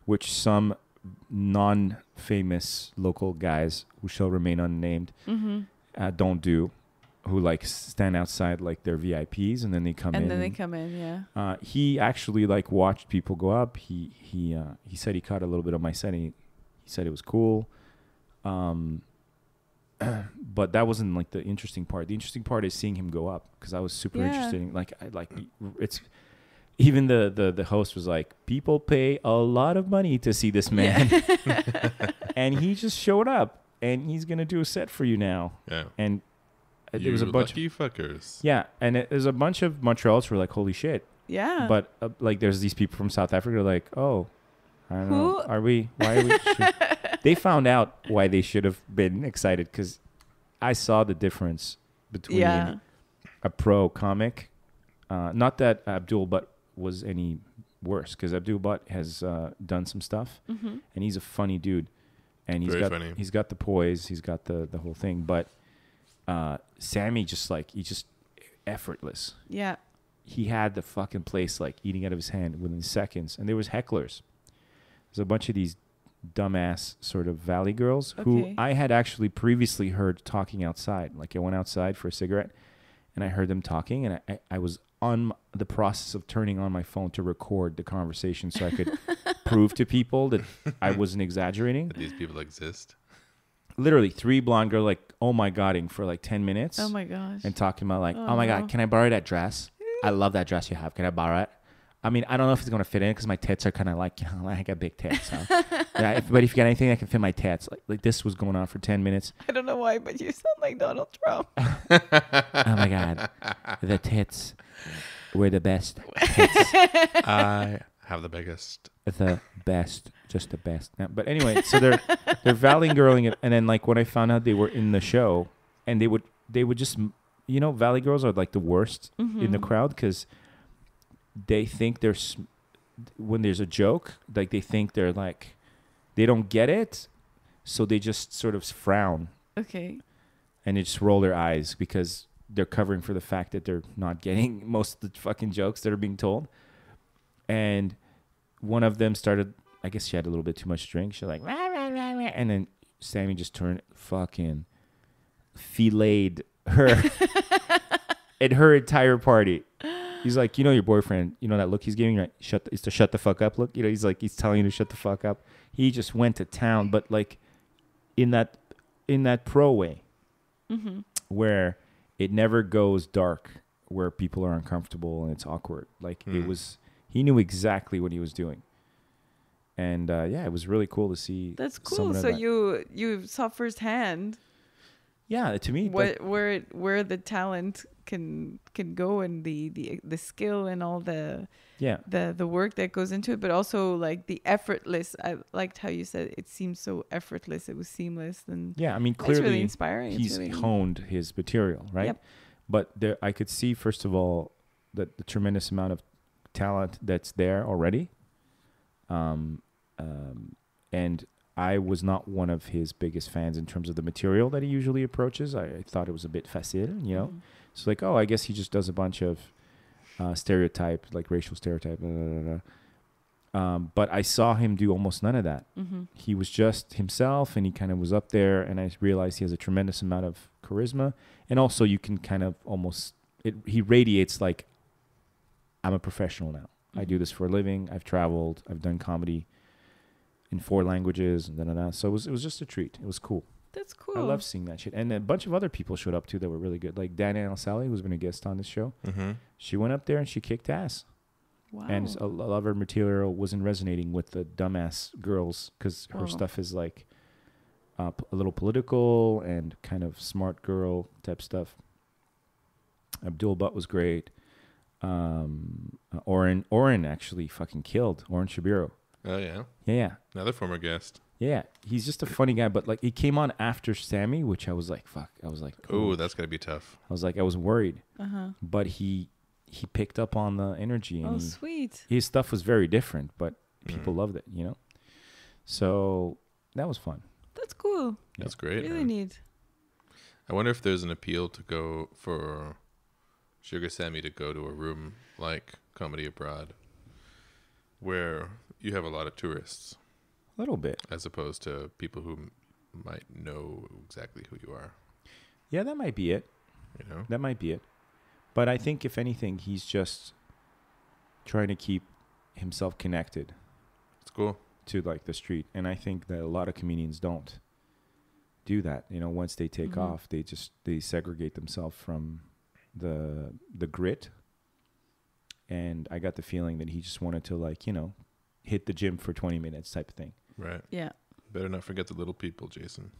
which some non-famous local guys who shall remain unnamed don't do. who like stand outside like they're VIPs, and then they come in. And then they come in, yeah. He actually like watched people go up. He said he caught a little bit of my set. He said it was cool. But that wasn't like the interesting part. The interesting part is seeing him go up, because I was super interested in it's even the host was like, people pay a lot of money to see this man. And he just showed up, and he's gonna do a set for you now. Yeah. And there was a bunch lucky fuckers. Yeah, and there's a bunch of Montrealers who are like, holy shit. Yeah. But like there's these people from South Africa who are like, oh, I don't know. Why are we they found out why they should have been excited, because I saw the difference between a pro comic. Not that Abdul Butt was any worse, because Abdul Butt has done some stuff, and he's a funny dude, and he's got the poise, he's got the whole thing. But Sammy he's just effortless. Yeah. He had the fucking place like eating out of his hand within seconds, and there was hecklers. There's a bunch of these dumbass sort of valley girls who I had actually previously heard talking outside. Like I went outside for a cigarette, and I heard them talking, and I was on the process of turning on my phone to record the conversation so I could prove to people that I wasn't exaggerating. That these people exist. Literally 3 blonde girls like, oh my godding for like 10 minutes. Oh my gosh. And talking about like, oh my God, can I borrow that dress? I love that dress you have. Can I borrow it? I mean, I don't know if it's going to fit in because my tits are kind of like, I got big tits. So. Yeah, but if you got anything that can fit my tits, like this was going on for 10 minutes. I don't know why, but you sound like Donald Trump. Oh my God. The tits were the best tits. I have the biggest. The best. Just the best. No, but anyway, so they're valley girling it. And then like when I found out they were in the show, and they would just, valley girls are like the worst in the crowd, because they think when there's a joke, like they think they're like, they don't get it, so they just sort of frown. Okay. And they just roll their eyes because they're covering for the fact that they're not getting most of the fucking jokes that are being told. And one of them started, I guess she had a little bit too much drink. She's like, rah, rah, rah, rah. And then Sammy just turned fucking filleted her at her entire party. He's like, your boyfriend, that look he's giving, right? It's the shut the fuck up look. He's like, he's telling you to shut the fuck up. He just went to town, but like in that pro way, where it never goes dark, where people are uncomfortable and it's awkward. Like he knew exactly what he was doing. And it was really cool to see. That's cool. So you saw firsthand. Yeah, to me, where the talent can go, and the skill and all the work that goes into it, but also like the effortless. I liked how you said it seems so effortless. It was seamless, and I mean, clearly really inspiring. He's honed his material, right? Yep. But I could see first of all that the tremendous amount of talent that's there already, and I was not one of his biggest fans in terms of the material that he usually approaches. I thought it was a bit facile, So like, I guess he just does a bunch of stereotype, like racial stereotype. Blah, blah, blah. But I saw him do almost none of that. He was just himself, and he kind of was up there, and I realized he has a tremendous amount of charisma. And also you can kind of he radiates like, I'm a professional now. I do this for a living. I've traveled. I've done comedy in 4 languages, and so it was just a treat. It was cool. That's cool. I love seeing that shit. And a bunch of other people showed up too that were really good. Like Danielle Sally, who's been a guest on this show. She went up there and she kicked ass. Wow. And a lot of her material wasn't resonating with the dumbass girls, because her stuff is like a little political and kind of smart girl type stuff. Abdul Butt was great. Oren actually fucking killed. Oren Shabiro. Oh, yeah? Yeah. Another former guest. Yeah. He's just a funny guy, but like he came on after Sammy, which I was like, fuck. I was like, oh, that's going to be tough. I was worried. But he picked up on the energy. And sweet. His stuff was very different, but people loved it, So that was fun. That's cool. That's great. Really neat. I wonder if there's an appeal to go for Suggar Sammy to go to a room like Comedy Abroad, where you have a lot of tourists. A little bit. As opposed to people who might know exactly who you are. Yeah, that might be it. You know? That might be it. But I think, if anything, he's just trying to keep himself connected It's cool. to like the street. And I think that a lot of comedians don't do that. You know, once they take off, they segregate themselves from the grit. And I got the feeling that he just wanted to, like, you know, hit the gym for 20 minutes type of thing. Right. Yeah. Better not forget the little people, Jason.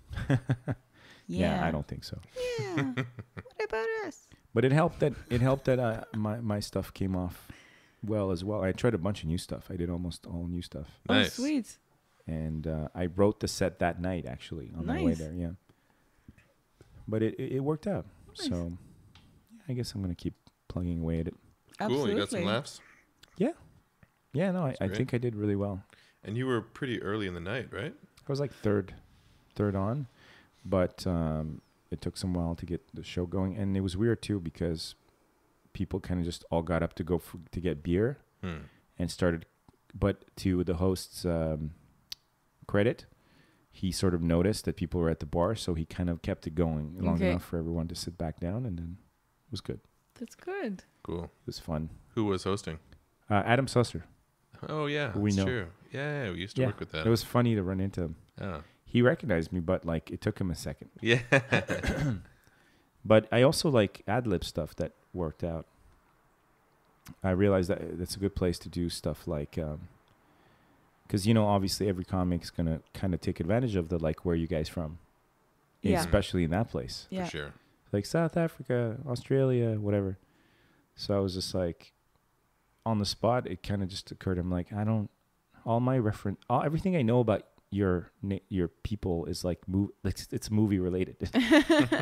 Yeah, I don't think so. Yeah. What about us? But it helped that my stuff came off well as well. I tried a bunch of new stuff. I did almost all new stuff. Nice. Oh, sweet. And I wrote the set that night, actually, on my way Nice. there. Yeah. But it worked out. Nice. So I guess I'm going to keep plugging away at it. Cool. Absolutely. You got some laughs? Yeah, no, I great. think I did really well. And you were pretty early in the night, right? I was like third on, but it took some while to get the show going. And it was weird, too, because people kind of just all got up to go to get beer and started. But to the host's credit, he sort of noticed that people were at the bar, so he kind of kept it going long enough for everyone to sit back down, and then it was good. That's good. Cool. It was fun. Who was hosting? Adam Susser. Oh, yeah. We that's know. true. Yeah, we used to work with that. It was funny to run into him. Oh. He recognized me, but like it took him a second. Yeah. But I also like ad-lib stuff that worked out. I realized that that's a good place to do stuff like, because, you know, obviously every comic's going to kind of take advantage of the, like, where are you guys from? Yeah. Especially in that place. Yeah. For sure. Like South Africa, Australia, whatever. So I was just like, on the spot, it kind of just occurred. I'm like, everything I know about your people is like, it's movie related.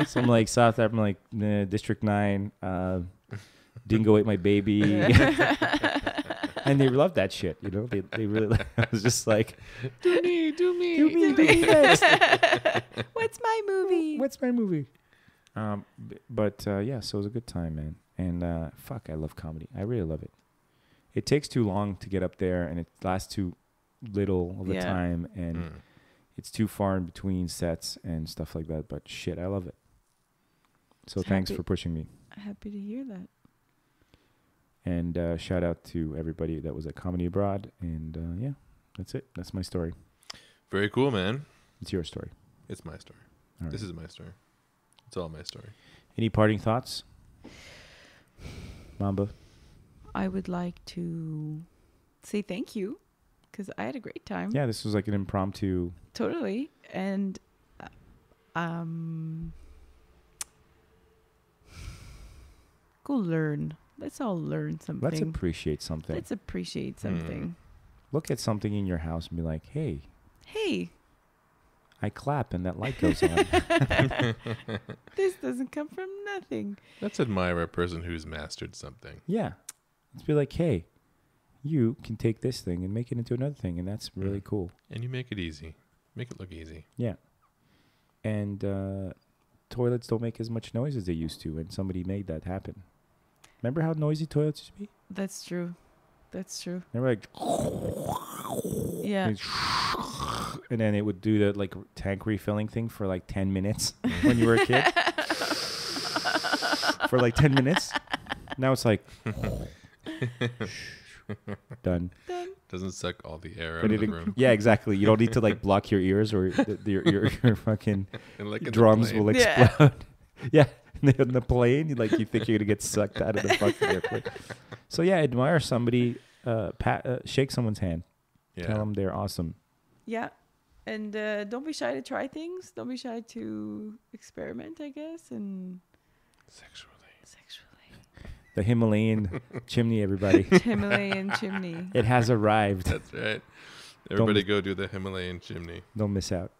So I'm like, South Africa, I'm like, nah, District 9, Dingo ate my baby. And they love that shit, you know? They really, I was just like, do me next. What's my movie? What's my movie? But yeah, so it was a good time, man. And fuck, I love comedy. I really love it. It takes too long to get up there, and it lasts too little of the time, and it's too far in between sets and stuff like that. But shit, I love it. So thanks for pushing me. Happy to hear that. And shout out to everybody that was at Comedy Abroad. And yeah, that's it. That's my story. Very cool, man. It's your story. It's my story. All right. This is my story. It's all my story. Any parting thoughts, Mamba? I would like to say thank you because I had a great time. Yeah, this was like an impromptu. Totally. And go learn. Let's all learn something. Let's appreciate something. Let's appreciate something. Look at something in your house and be like, hey, I clap and that light goes on. This doesn't come from nothing. Let's admire a person who's mastered something. Yeah. Let's be like, hey, you can take this thing and make it into another thing, and that's really cool. And you make it easy. Make it look easy. Yeah. And toilets don't make as much noise as they used to, and somebody made that happen. Remember how noisy toilets used to be? That's true. That's true. They were like, Yeah. and then it would do the like tank refilling thing for like 10 minutes when you were a kid. For like 10 minutes. Now it's like done. Doesn't suck all the air out But of the room. yeah, exactly. You don't need to like block your ears or your fucking And like in the drums plane. will Yeah. explode. Yeah. In the plane, you think you're gonna get sucked out of the fucking airplane. So yeah, admire somebody. Shake someone's hand. Yeah. Tell them they're awesome. Yeah. And don't be shy to try things. Don't be shy to experiment, I guess. And Sexually. The Himalayan chimney, everybody. Himalayan chimney. It has arrived. That's right. Everybody go do the Himalayan chimney. Don't miss out.